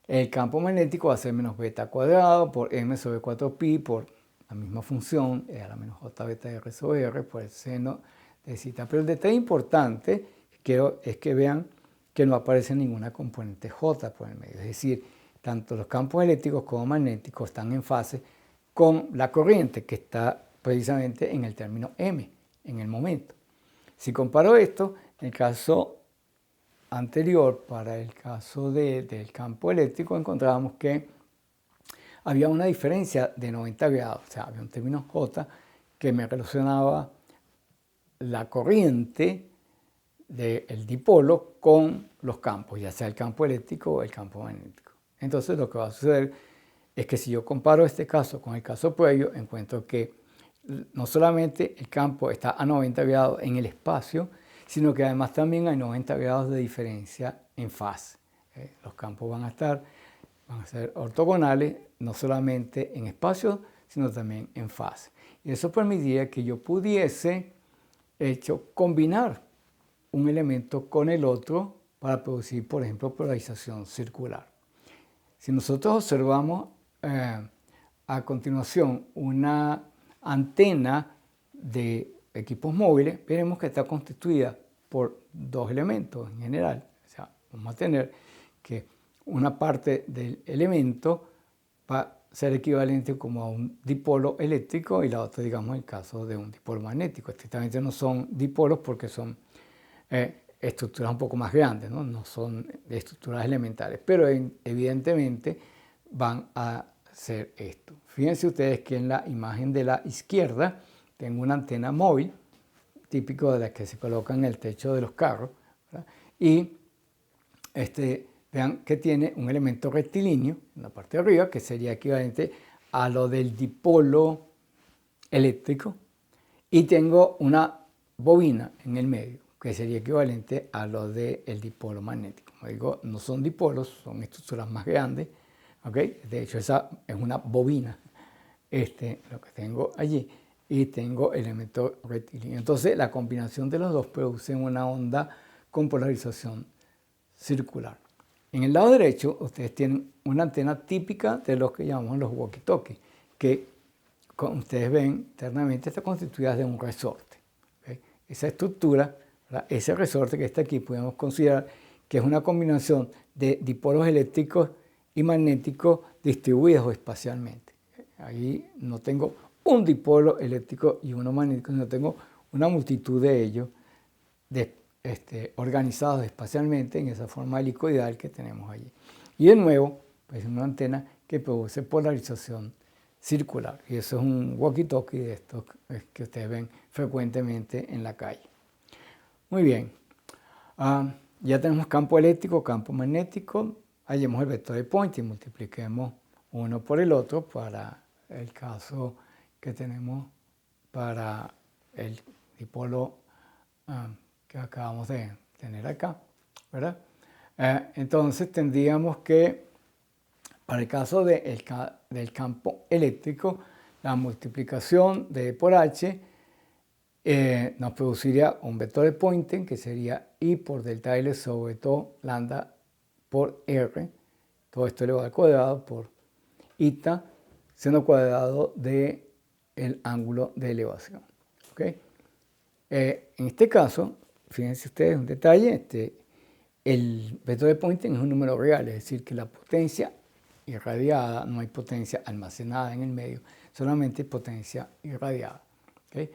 A: El campo magnético va a ser menos beta cuadrado por m sobre 4pi por la misma función a la menos j beta r sobre r por el seno de zeta. Pero el detalle importante que quiero es que vean que no aparece ninguna componente j por el medio. Es decir, tanto los campos eléctricos como magnéticos están en fase con la corriente que está precisamente en el término m, en el momento. Si comparo esto, en el caso anterior, para el caso del campo eléctrico, encontrábamos que había una diferencia de 90 grados, o sea, había un término J que me relacionaba la corriente del dipolo con los campos, ya sea el campo eléctrico o el campo magnético. Entonces lo que va a suceder es que si yo comparo este caso con el caso previo, encuentro que no solamente el campo está a 90 grados en el espacio, sino que además también hay 90 grados de diferencia en fase. Los campos van a ser ortogonales, no solamente en espacio, sino también en fase. Y eso permitiría que yo pudiese, combinar un elemento con el otro para producir, por ejemplo, polarización circular. Si nosotros observamos a continuación una antena de equipos móviles, veremos que está constituida por dos elementos en general. O sea, vamos a tener que una parte del elemento va a ser equivalente como a un dipolo eléctrico y la otra, digamos, el caso de un dipolo magnético. Estrictamente no son dipolos porque son estructuras un poco más grandes, no son estructuras elementales, pero evidentemente van a ser esto. Fíjense ustedes que en la imagen de la izquierda tengo una antena móvil, típico de las que se colocan en el techo de los carros, ¿verdad? Y vean que tiene un elemento rectilíneo en la parte de arriba, que sería equivalente a lo del dipolo eléctrico, y tengo una bobina en el medio, que sería equivalente a lo del dipolo magnético. Como digo, no son dipolos, son estructuras más grandes, ¿okay? De hecho, esa es una bobina, lo que tengo allí, y tengo elemento rectilíneo. Entonces, la combinación de los dos produce una onda con polarización circular. En el lado derecho, ustedes tienen una antena típica de los que llamamos los walkie-talkie, que, como ustedes ven, internamente está constituida de un resorte. ¿Okay? Esa estructura, ¿verdad? Ese resorte que está aquí, podemos considerar que es una combinación de dipolos eléctricos y magnéticos distribuidos espacialmente. Ahí no tengo un dipolo eléctrico y uno magnético, sino tengo una multitud de ellos organizados espacialmente en esa forma helicoidal que tenemos allí. Y de nuevo, pues una antena que produce polarización circular. Y eso es un walkie-talkie de estos que ustedes ven frecuentemente en la calle. Muy bien. Ya tenemos campo eléctrico, campo magnético. Hallemos el vector de Poynting y multipliquemos uno por el otro para el caso que tenemos para el dipolo que acabamos de tener acá, ¿verdad? Entonces tendríamos que, para el caso del campo eléctrico, la multiplicación de E por H nos produciría un vector de Poynting que sería I por delta L sobre todo lambda por R, todo esto elevado al cuadrado por eta seno cuadrado del ángulo de elevación. ¿Okay? En este caso, fíjense ustedes un detalle, el vector de Poynting es un número real, es decir, que la potencia irradiada, no hay potencia almacenada en el medio, solamente potencia irradiada. ¿Okay?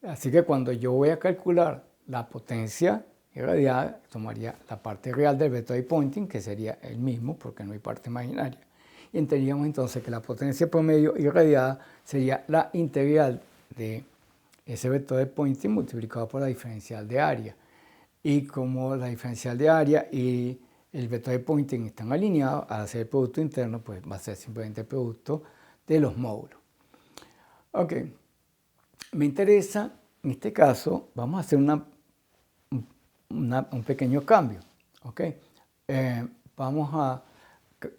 A: Así que cuando yo voy a calcular la potencia irradiada, tomaría la parte real del vector de Poynting, que sería el mismo, porque no hay parte imaginaria. Y entenderíamos entonces que la potencia promedio irradiada sería la integral de ese vector de Poynting multiplicado por la diferencial de área. Y como la diferencial de área y el vector de Poynting están alineados, al hacer el producto interno, pues va a ser simplemente el producto de los módulos. Ok, me interesa, en este caso, vamos a hacer un pequeño cambio. Ok, vamos a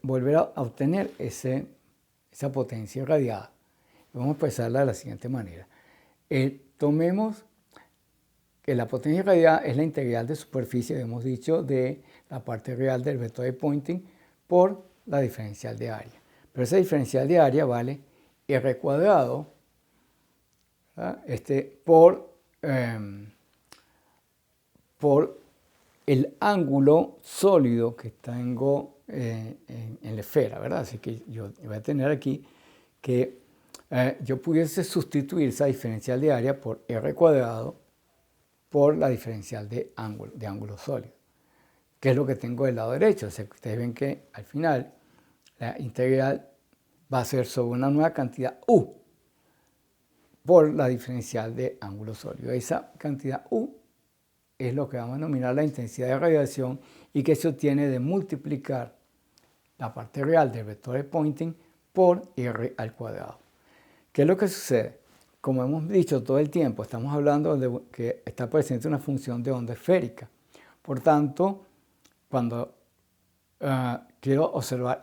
A: volver a obtener esa potencia irradiada. Vamos a expresarla de la siguiente manera. Tomemos que la potencia irradiada es la integral de superficie, hemos dicho, de la parte real del vector de Poynting por la diferencial de área. Pero esa diferencial de área vale R cuadrado por el ángulo sólido que tengo en la esfera, ¿verdad? Así que yo voy a tener aquí que yo pudiese sustituir esa diferencial de área por R cuadrado por la diferencial de ángulo sólido, que es lo que tengo del lado derecho. O sea, que ustedes ven que al final la integral va a ser sobre una nueva cantidad U por la diferencial de ángulo sólido. Esa cantidad U es lo que vamos a denominar la intensidad de radiación y que se obtiene de multiplicar la parte real del vector de Poynting por R al cuadrado. ¿Qué es lo que sucede? Como hemos dicho todo el tiempo, estamos hablando de que está presente una función de onda esférica. Por tanto, cuando quiero observar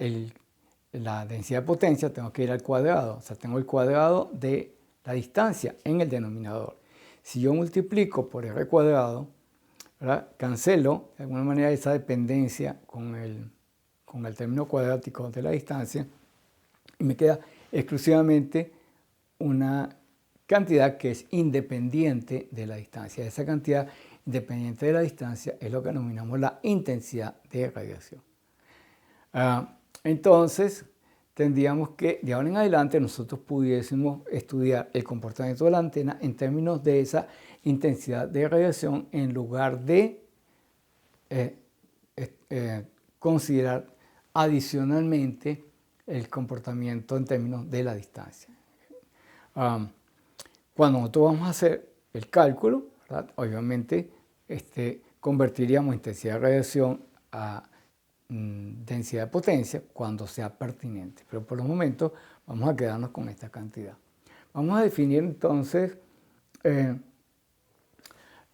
A: la densidad de potencia, tengo que ir al cuadrado. O sea, tengo el cuadrado de la distancia en el denominador. Si yo multiplico por R cuadrado, ¿verdad? Cancelo de alguna manera esa dependencia con el término cuadrático de la distancia y me queda exclusivamente una cantidad que es independiente de la distancia. Esa cantidad independiente de la distancia es lo que denominamos la intensidad de radiación. Entonces, tendríamos que de ahora en adelante nosotros pudiésemos estudiar el comportamiento de la antena en términos de esa intensidad de radiación en lugar de considerar adicionalmente el comportamiento en términos de la distancia. Cuando nosotros vamos a hacer el cálculo, ¿verdad? Obviamente convertiríamos intensidad de radiación a densidad de potencia cuando sea pertinente, pero por el momento vamos a quedarnos con esta cantidad. Vamos a definir entonces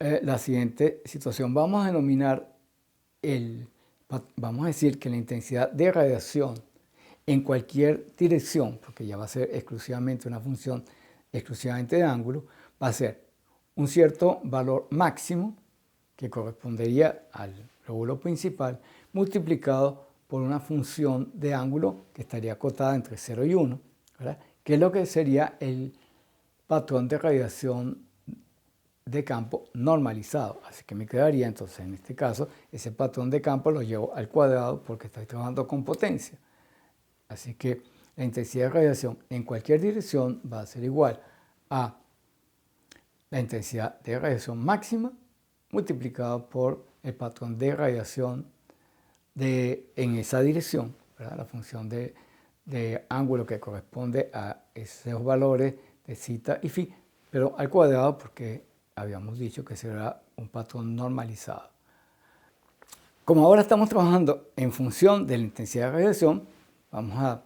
A: la siguiente situación. Vamos a denominar vamos a decir que la intensidad de radiación en cualquier dirección, porque ya va a ser exclusivamente una función exclusivamente de ángulo, va a ser un cierto valor máximo que correspondería al lóbulo principal multiplicado por una función de ángulo que estaría acotada entre 0 y 1, ¿verdad? Que es lo que sería el patrón de radiación de campo normalizado. Así que me quedaría entonces en este caso ese patrón de campo lo llevo al cuadrado porque estoy trabajando con potencia. Así que la intensidad de radiación en cualquier dirección va a ser igual a la intensidad de radiación máxima multiplicado por el patrón de radiación en esa dirección, ¿verdad? La función de ángulo que corresponde a esos valores de zeta y phi, pero al cuadrado porque habíamos dicho que será un patrón normalizado. Como ahora estamos trabajando en función de la intensidad de radiación, vamos a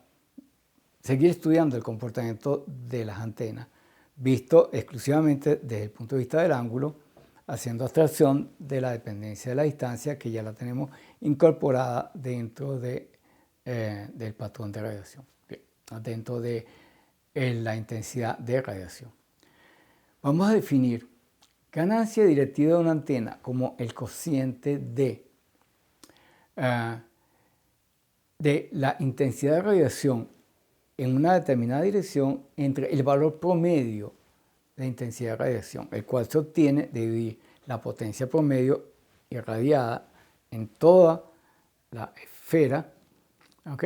A: seguir estudiando el comportamiento de las antenas, visto exclusivamente desde el punto de vista del ángulo, haciendo abstracción de la dependencia de la distancia que ya la tenemos incorporada dentro del patrón de radiación, dentro de la intensidad de radiación. Vamos a definir ganancia directiva de una antena como el cociente de la intensidad de radiación en una determinada dirección entre el valor promedio de intensidad de radiación, el cual se obtiene de dividir la potencia promedio irradiada en toda la esfera, ¿ok?,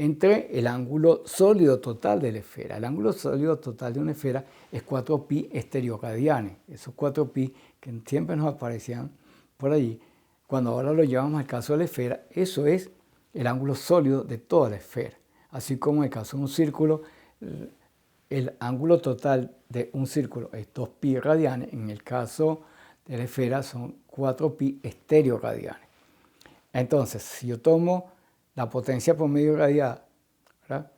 A: entre el ángulo sólido total de la esfera. El ángulo sólido total de una esfera es 4pi estereoradianes. Esos 4pi que siempre nos aparecían por allí, cuando ahora lo llevamos al caso de la esfera, eso es el ángulo sólido de toda la esfera. Así como en el caso de un círculo, el ángulo total de un círculo es 2pi radianes, en el caso de la esfera son 4pi estereoradianes. Entonces, si yo tomo la potencia promedio irradiada, ¿verdad?,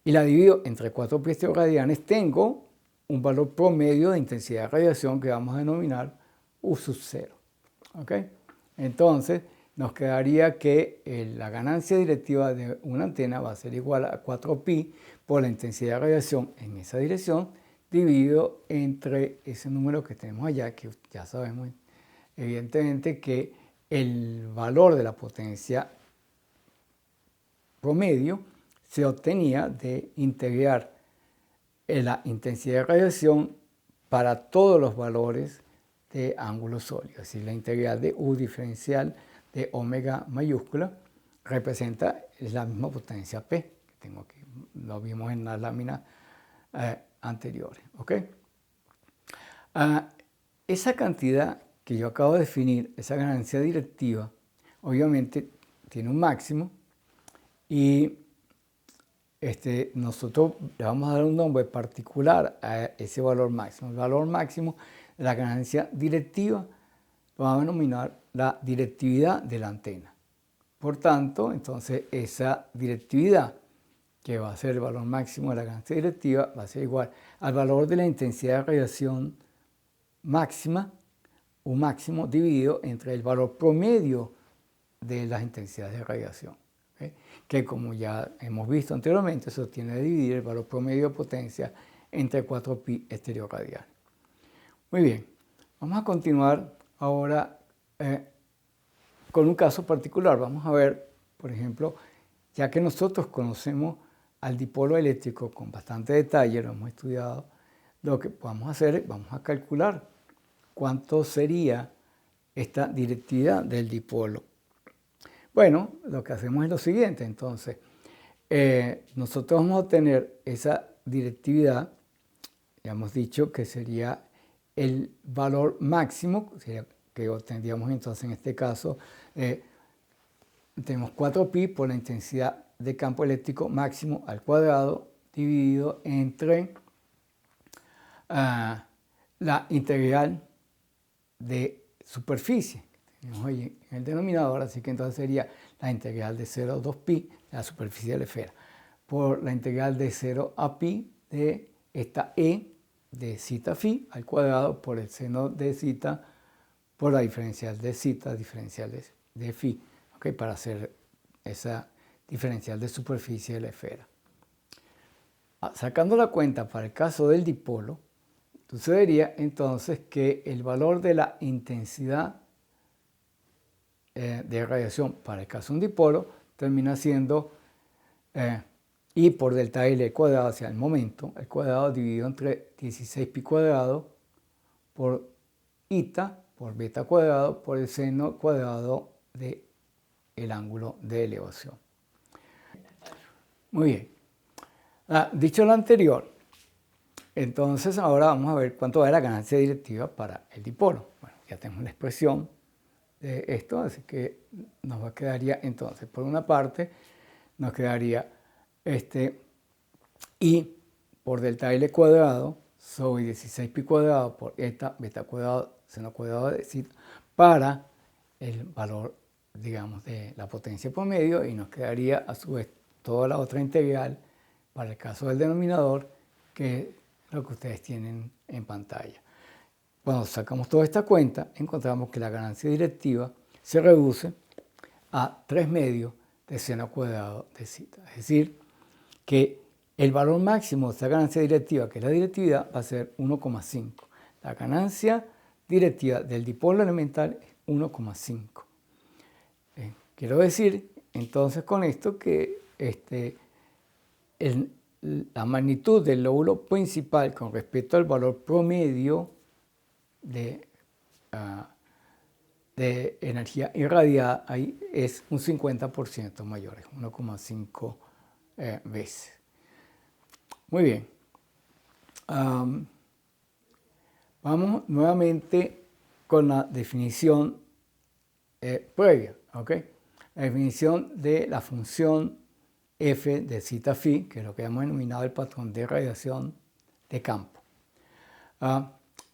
A: y la divido entre 4pi estereoradianes, tengo un valor promedio de intensidad de radiación que vamos a denominar U sub 0. ¿Ok? Entonces, nos quedaría que la ganancia directiva de una antena va a ser igual a 4pi por la intensidad de radiación en esa dirección, dividido entre ese número que tenemos allá, que ya sabemos evidentemente que el valor de la potencia promedio se obtenía de integrar la intensidad de radiación para todos los valores de ángulo sólido. Es decir, la integral de U diferencial de omega mayúscula representa la misma potencia P, que tengo aquí, lo vimos en las láminas anteriores. ¿Okay? Esa cantidad que yo acabo de definir, esa ganancia directiva, obviamente tiene un máximo y nosotros le vamos a dar un nombre particular a ese valor máximo. El valor máximo de la ganancia directiva lo vamos a denominar la directividad de la antena. Por tanto, entonces esa directividad, que va a ser el valor máximo de la ganancia directiva, va a ser igual al valor de la intensidad de radiación máxima, U máximo, dividido entre el valor promedio de las intensidades de radiación. ¿Okay? Que como ya hemos visto anteriormente, se obtiene de dividir el valor promedio de potencia entre 4pi estereoradianes. Muy bien, vamos a continuar ahora con un caso particular. Vamos a ver, por ejemplo, ya que nosotros conocemos al dipolo eléctrico con bastante detalle, lo hemos estudiado, lo que vamos a hacer es, vamos a calcular cuánto sería esta directividad del dipolo. Bueno, lo que hacemos es lo siguiente, entonces, nosotros vamos a obtener esa directividad, ya hemos dicho que sería el valor máximo, que obtendríamos entonces en este caso, tenemos 4pi por la intensidad de campo eléctrico máximo al cuadrado dividido entre la integral de superficie que tenemos ahí en el denominador, así que entonces sería la integral de 0 a 2pi de la superficie de la esfera por la integral de 0 a pi de esta e de zeta phi al cuadrado por el seno de zeta por la diferencial de zeta diferencial de phi, ¿okay?, para hacer esa diferencial de superficie de la esfera. Sacando la cuenta para el caso del dipolo, sucedería entonces que el valor de la intensidad de radiación para el caso de un dipolo termina siendo I por delta L cuadrado, hacia el momento, el cuadrado dividido entre 16pi cuadrado por eta por beta cuadrado por el seno cuadrado del ángulo de elevación. Muy bien. Dicho lo anterior, entonces ahora vamos a ver cuánto va la ganancia directiva para el dipolo. Bueno, ya tenemos la expresión de esto, así que nos quedaría entonces, por una parte, nos quedaría I por delta L cuadrado sobre 16pi cuadrado por eta beta cuadrado seno cuadrado de zeta para el valor, digamos, de la potencia promedio, y nos quedaría a su vez toda la otra integral para el caso del denominador, que es lo que ustedes tienen en pantalla. Cuando sacamos toda esta cuenta, encontramos que la ganancia directiva se reduce a 3 medios de seno cuadrado de zeta. Es decir, que El valor máximo de esta ganancia directiva, que es la directividad, va a ser 1,5. La ganancia directiva del dipolo elemental es 1,5. Quiero decir, entonces, con esto que la magnitud del lóbulo principal con respecto al valor promedio de energía irradiada ahí es un 50% mayor, es 1,5 veces. Muy bien. Vamos nuevamente con la definición previa, ¿ok? La definición de la función f de zeta phi, que es lo que hemos denominado el patrón de radiación de campo.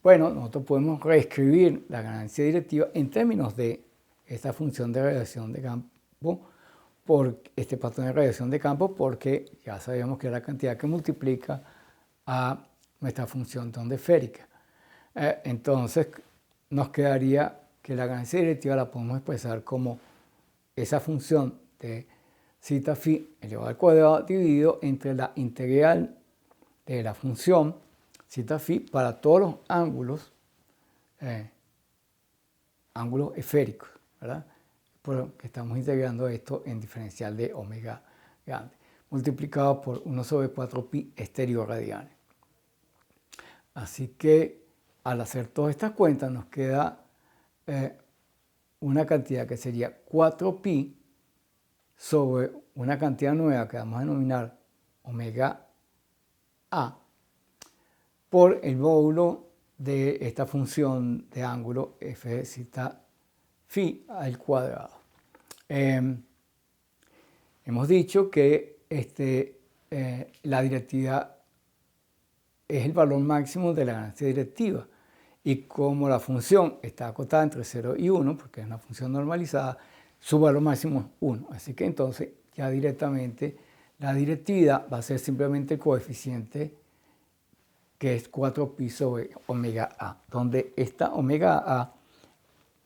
A: Bueno, nosotros podemos reescribir la ganancia directiva en términos de esta función de radiación de campo, por este patrón de radiación de campo, porque ya sabemos que es la cantidad que multiplica a nuestra función de onda esférica. Entonces, nos quedaría que la ganancia directiva la podemos expresar como esa función de zeta phi elevado al cuadrado dividido entre la integral de la función zeta phi para todos los ángulos esféricos, ¿verdad? Porque estamos integrando esto en diferencial de omega grande, multiplicado por 1 sobre 4 pi estereoradianes. Así que al hacer todas estas cuentas nos queda una cantidad que sería 4 pi sobre una cantidad nueva que vamos a denominar omega a por el módulo de esta función de ángulo f de zeta phi al cuadrado. Hemos dicho que la directividad es el valor máximo de la ganancia directiva. Y como la función está acotada entre 0 y 1, porque es una función normalizada, su valor máximo es 1. Así que entonces ya directamente la directividad va a ser simplemente el coeficiente que es 4 pi sobre omega a, donde esta omega a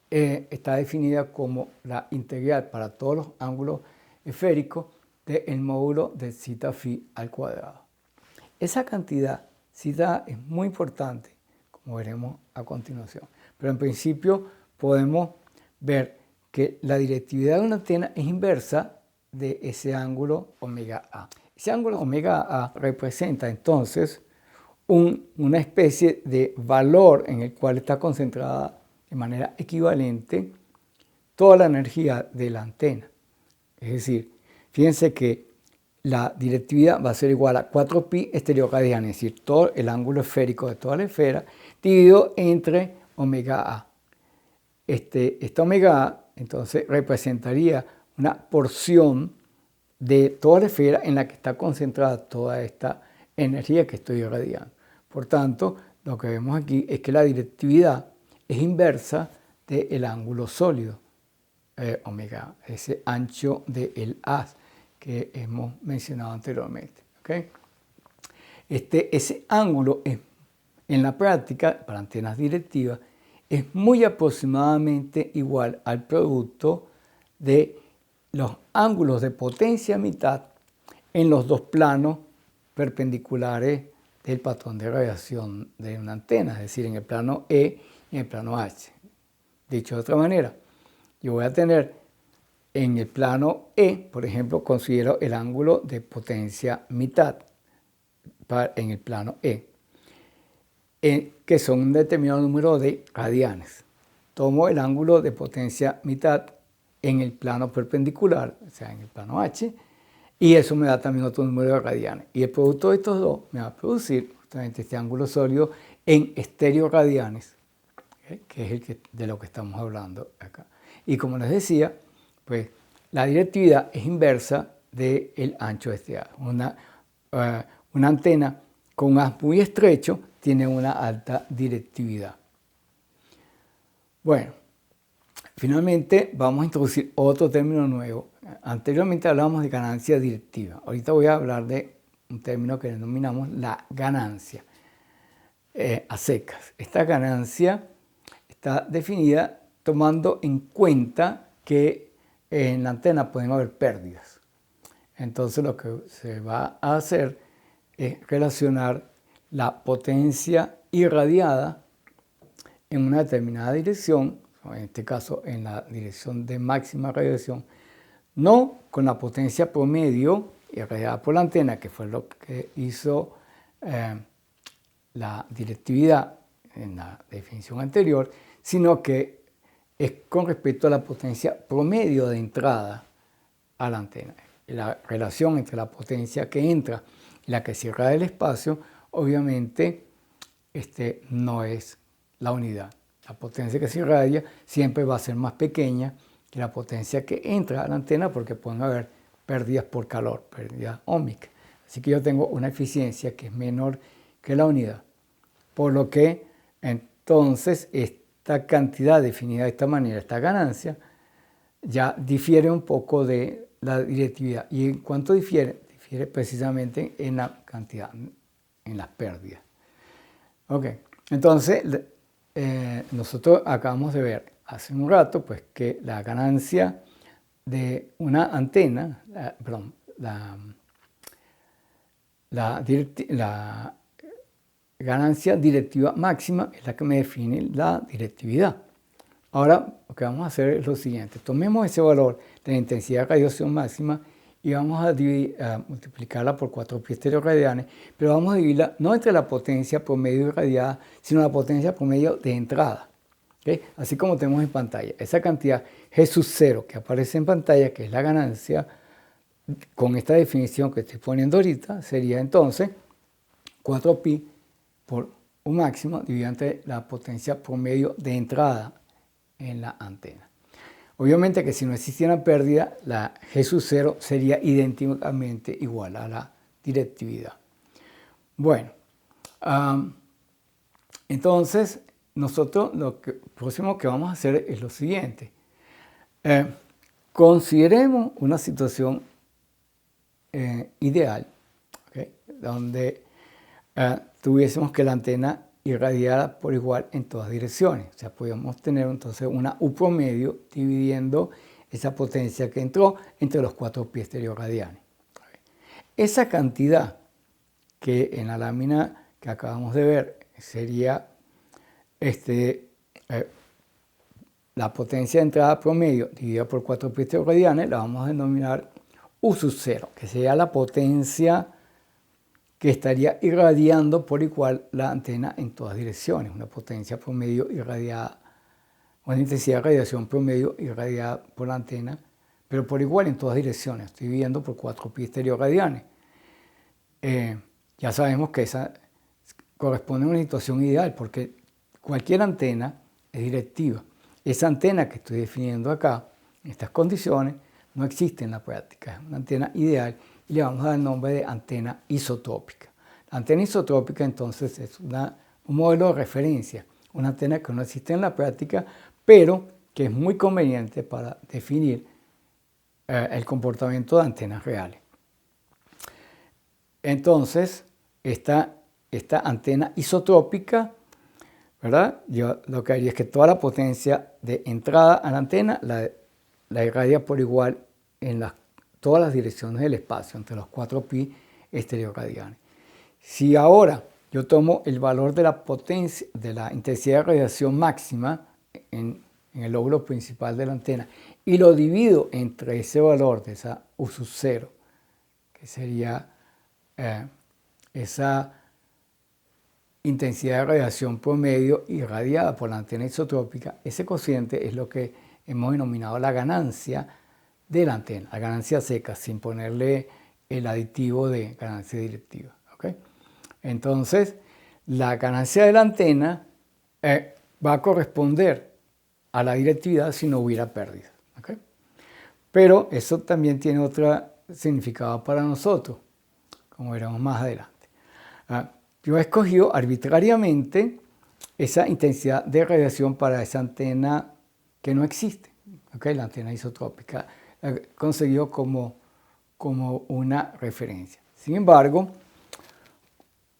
A: está definida como la integral para todos los ángulos esféricos del módulo de zeta phi al cuadrado. Esa cantidad, zeta, es muy importante, como veremos a continuación. Pero en principio podemos ver que la directividad de una antena es inversa de ese ángulo omega a. Ese ángulo omega a representa entonces una especie de valor en el cual está concentrada de manera equivalente toda la energía de la antena. Es decir, fíjense que la directividad va a ser igual a 4 pi estereoradianes, es decir, todo el ángulo esférico de toda la esfera, dividido entre omega a. Esta omega a, entonces, representaría una porción de toda la esfera en la que está concentrada toda esta energía que estoy irradiando. Por tanto, lo que vemos aquí es que la directividad es inversa del ángulo sólido, omega, ese ancho del haz que hemos mencionado anteriormente. ¿Okay? Ese ángulo en la práctica, para antenas directivas, es muy aproximadamente igual al producto de los ángulos de potencia mitad en los dos planos perpendiculares del patrón de radiación de una antena, es decir, en el plano E y en el plano H. Dicho de otra manera, yo voy a tener en el plano E, por ejemplo, considero el ángulo de potencia mitad en el plano E, que son un determinado número de radianes. Tomo el ángulo de potencia mitad en el plano perpendicular, o sea, en el plano H, y eso me da también otro número de radianes. Y el producto de estos dos me va a producir justamente este ángulo sólido en estereoradianes, que es de lo que estamos hablando acá. Y como les decía, pues la directividad es inversa del ancho de este haz. Una antena con un haz muy estrecho tiene una alta directividad. Bueno, finalmente vamos a introducir otro término nuevo. Anteriormente hablábamos de ganancia directiva. Ahorita voy a hablar de un término que denominamos la ganancia a secas. Esta ganancia está definida tomando en cuenta que en la antena pueden haber pérdidas. Entonces lo que se va a hacer es relacionar la potencia irradiada en una determinada dirección, en este caso en la dirección de máxima radiación, no con la potencia promedio irradiada por la antena, que fue lo que hizo la directividad en la definición anterior, sino que es con respecto a la potencia promedio de entrada a la antena. La relación entre la potencia que entra y la que se irradia del espacio, obviamente, no es la unidad. La potencia que se irradia siempre va a ser más pequeña que la potencia que entra a la antena, porque pueden haber pérdidas por calor, pérdidas óhmicas. Así que yo tengo una eficiencia que es menor que la unidad. Por lo que entonces esta cantidad definida de esta manera, esta ganancia, ya difiere un poco de la directividad. ¿Y en cuánto difiere? Difiere precisamente en la cantidad, en las pérdidas. Ok, entonces nosotros acabamos de ver hace un rato pues, que la ganancia de una antena, la ganancia directiva máxima es la que me define la directividad. Ahora lo que vamos a hacer es lo siguiente. Tomemos ese valor de la intensidad de radiación máxima y vamos a multiplicarla por 4 pi estereoradianes, pero vamos a dividirla no entre la potencia promedio irradiada, sino la potencia promedio de entrada. ¿Okay? Así como tenemos en pantalla. Esa cantidad G sub 0 que aparece en pantalla, que es la ganancia, con esta definición que estoy poniendo ahorita, sería entonces 4 pi por un máximo dividido entre la potencia promedio de entrada en la antena. Obviamente que si no existiera pérdida, la G sub 0 sería idénticamente igual a la directividad. Bueno, entonces nosotros lo próximo que vamos a hacer es lo siguiente. Consideremos una situación ideal, ¿okay? Donde tuviésemos que la antena irradiada por igual en todas direcciones. O sea, podríamos tener entonces una U promedio dividiendo esa potencia que entró entre los 4 pi estereoradianes. Esa cantidad que en la lámina que acabamos de ver sería la potencia de entrada promedio dividida por 4 pi estereoradianes, la vamos a denominar U sub 0, que sería la potencia que estaría irradiando por igual la antena en todas direcciones, una potencia promedio irradiada, una intensidad de radiación promedio irradiada por la antena, pero por igual en todas direcciones. Estoy dividiendo por 4 pi estereoradianes. Ya sabemos que esa corresponde a una situación ideal, porque cualquier antena es directiva. Esa antena que estoy definiendo acá, en estas condiciones, no existe en la práctica. Es una antena ideal y le vamos a dar el nombre de antena isotrópica. La antena isotrópica entonces es un modelo de referencia, una antena que no existe en la práctica, pero que es muy conveniente para definir el comportamiento de antenas reales. Entonces, esta antena isotrópica, ¿verdad? Yo lo que haría es que toda la potencia de entrada a la antena la irradia por igual en todas las direcciones del espacio, entre los 4 pi estereoradianes. Si ahora yo tomo el valor de la potencia, de la intensidad de radiación máxima en el lóbulo principal de la antena y lo divido entre ese valor de esa U sub 0, que sería esa intensidad de radiación promedio irradiada por la antena isotrópica, ese cociente es lo que hemos denominado la ganancia de la antena, la ganancia seca, sin ponerle el aditivo de ganancia directiva. ¿Okay? Entonces, la ganancia de la antena va a corresponder a la directividad si no hubiera pérdida. ¿Okay? Pero eso también tiene otro significado para nosotros, como veremos más adelante. Yo he escogido arbitrariamente esa intensidad de radiación para esa antena que no existe, ¿okay? La antena isotrópica. Conseguido como una referencia. Sin embargo,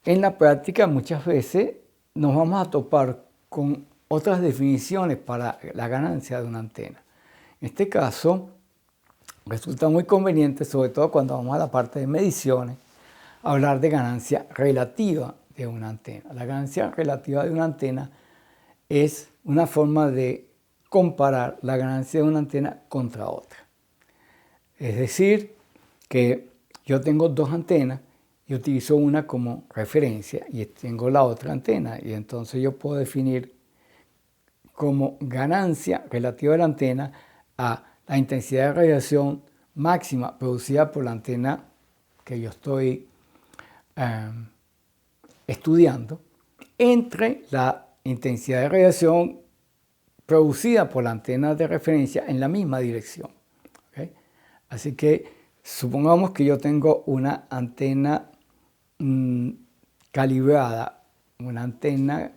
A: en la práctica muchas veces nos vamos a topar con otras definiciones para la ganancia de una antena. En este caso, resulta muy conveniente, sobre todo cuando vamos a la parte de mediciones, hablar de ganancia relativa de una antena. La ganancia relativa de una antena es una forma de comparar la ganancia de una antena contra otra. Es decir, que yo tengo dos antenas y utilizo una como referencia y tengo la otra antena, y entonces yo puedo definir como ganancia relativa de la antena a la intensidad de radiación máxima producida por la antena que yo estoy estudiando entre la intensidad de radiación producida por la antena de referencia en la misma dirección. ¿Okay? Así que supongamos que yo tengo una antena calibrada, una antena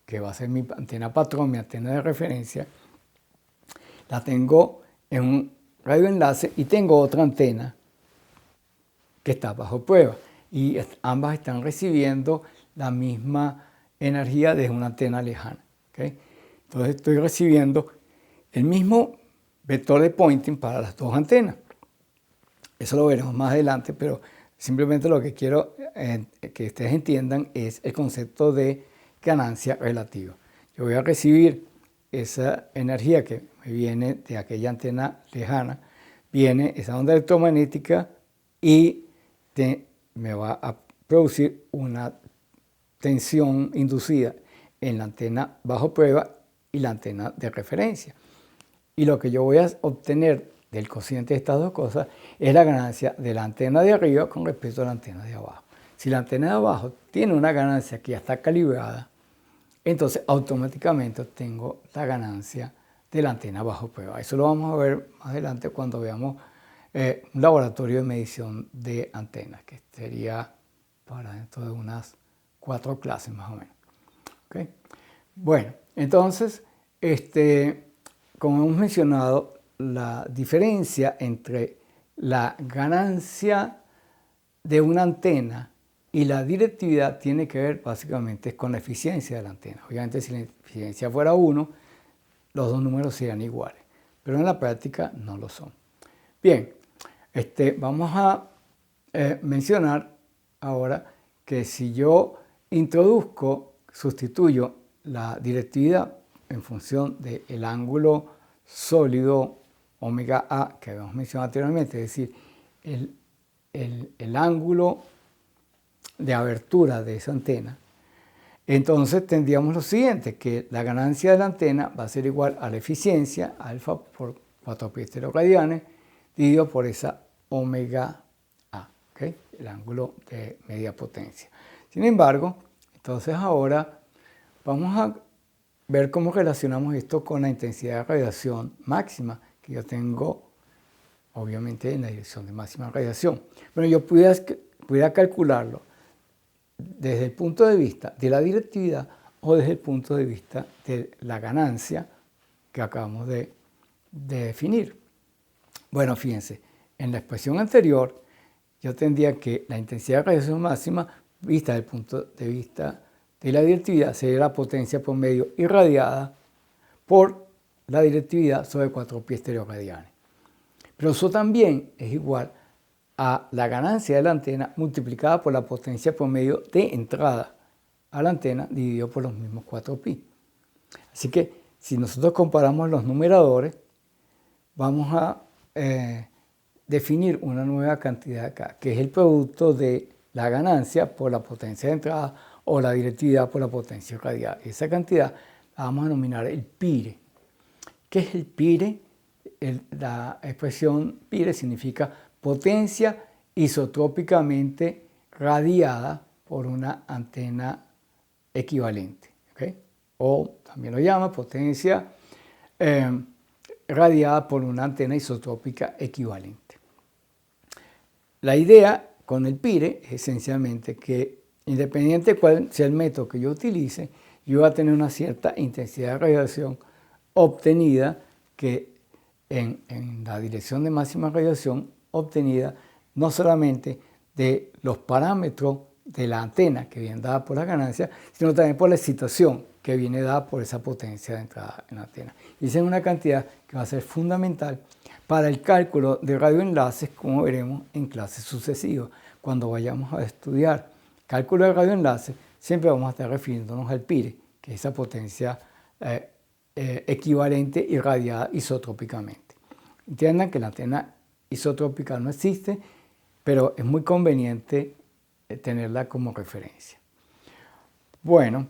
A: que va a ser mi antena patrón, mi antena de referencia, la tengo en un radioenlace y tengo otra antena que está bajo prueba y ambas están recibiendo la misma energía desde una antena lejana. ¿Okay? Entonces estoy recibiendo el mismo vector de pointing para las dos antenas. Eso lo veremos más adelante, pero simplemente lo que quiero que ustedes entiendan es el concepto de ganancia relativa. Yo voy a recibir esa energía que me viene de aquella antena lejana, viene esa onda electromagnética y me va a producir una tensión inducida en la antena bajo prueba y la antena de referencia. Y lo que yo voy a obtener del cociente de estas dos cosas es la ganancia de la antena de arriba con respecto a la antena de abajo. Si la antena de abajo tiene una ganancia que ya está calibrada, entonces automáticamente obtengo la ganancia de la antena bajo prueba. Eso lo vamos a ver más adelante cuando veamos un laboratorio de medición de antenas, que sería para dentro de unas 4 clases más o menos. ¿Okay? Bueno, entonces, como hemos mencionado, la diferencia entre la ganancia de una antena y la directividad tiene que ver básicamente con la eficiencia de la antena. Obviamente si la eficiencia fuera 1, los dos números serían iguales, pero en la práctica no lo son. Bien, vamos a mencionar ahora que si yo sustituyo la directividad en función del ángulo sólido omega A que habíamos mencionado anteriormente, es decir, el ángulo de abertura de esa antena, entonces tendríamos lo siguiente, que la ganancia de la antena va a ser igual a la eficiencia, alfa por 4 pi estereoradianes, dividido por esa omega A, ¿okay? El ángulo de media potencia. Sin embargo, entonces ahora vamos a ver cómo relacionamos esto con la intensidad de radiación máxima que yo tengo, obviamente, en la dirección de máxima radiación. Bueno, yo pudiera calcularlo desde el punto de vista de la directividad o desde el punto de vista de la ganancia que acabamos de definir. Bueno, fíjense, en la expresión anterior yo tendría que la intensidad de radiación máxima, vista desde el punto de vista de la directividad, sería la potencia por medio irradiada por la directividad sobre 4 pi estereoradianes. Pero eso también es igual a la ganancia de la antena multiplicada por la potencia por medio de entrada a la antena dividido por los mismos 4 pi. Así que si nosotros comparamos los numeradores, vamos a definir una nueva cantidad acá, que es el producto de la ganancia por la potencia de entrada o la directividad por la potencia irradiada. Esa cantidad la vamos a denominar el pire. ¿Qué es el pire? La expresión pire significa potencia isotrópicamente radiada por una antena equivalente. ¿Okay? O también lo llama potencia radiada por una antena isotrópica equivalente. La idea con el pire es esencialmente que independiente de cuál sea el método que yo utilice, yo voy a tener una cierta intensidad de radiación obtenida que en la dirección de máxima radiación obtenida no solamente de los parámetros de la antena que vienen dadas por la ganancia, sino también por la excitación que viene dada por esa potencia de entrada en la antena. Y esa es una cantidad que va a ser fundamental para el cálculo de radioenlaces, como veremos en clases sucesivas. Cuando vayamos a estudiar cálculo de radioenlaces, siempre vamos a estar refiriéndonos al PIRE, que es esa potencia equivalente irradiada isotrópicamente. Entiendan que la antena isotrópica no existe, pero es muy conveniente tenerla como referencia. Bueno,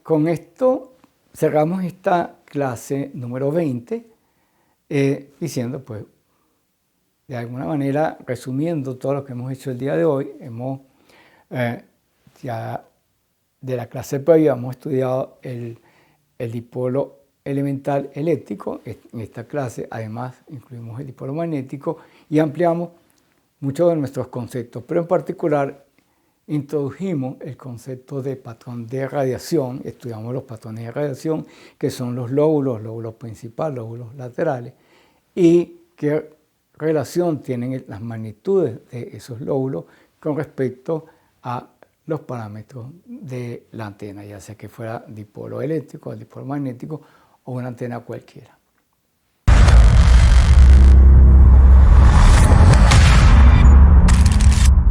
A: con esto cerramos esta clase número 20, diciendo, pues, de alguna manera, resumiendo todo lo que hemos hecho el día de hoy, hemos ya de la clase previa hemos estudiado el dipolo elemental eléctrico. En esta clase, además, incluimos el dipolo magnético y ampliamos muchos de nuestros conceptos, pero en particular introdujimos el concepto de patrón de radiación. Estudiamos los patrones de radiación, que son los lóbulos principales, lóbulos laterales, y qué relación tienen las magnitudes de esos lóbulos con respecto a los parámetros de la antena, ya sea que fuera dipolo eléctrico, dipolo magnético o una antena cualquiera.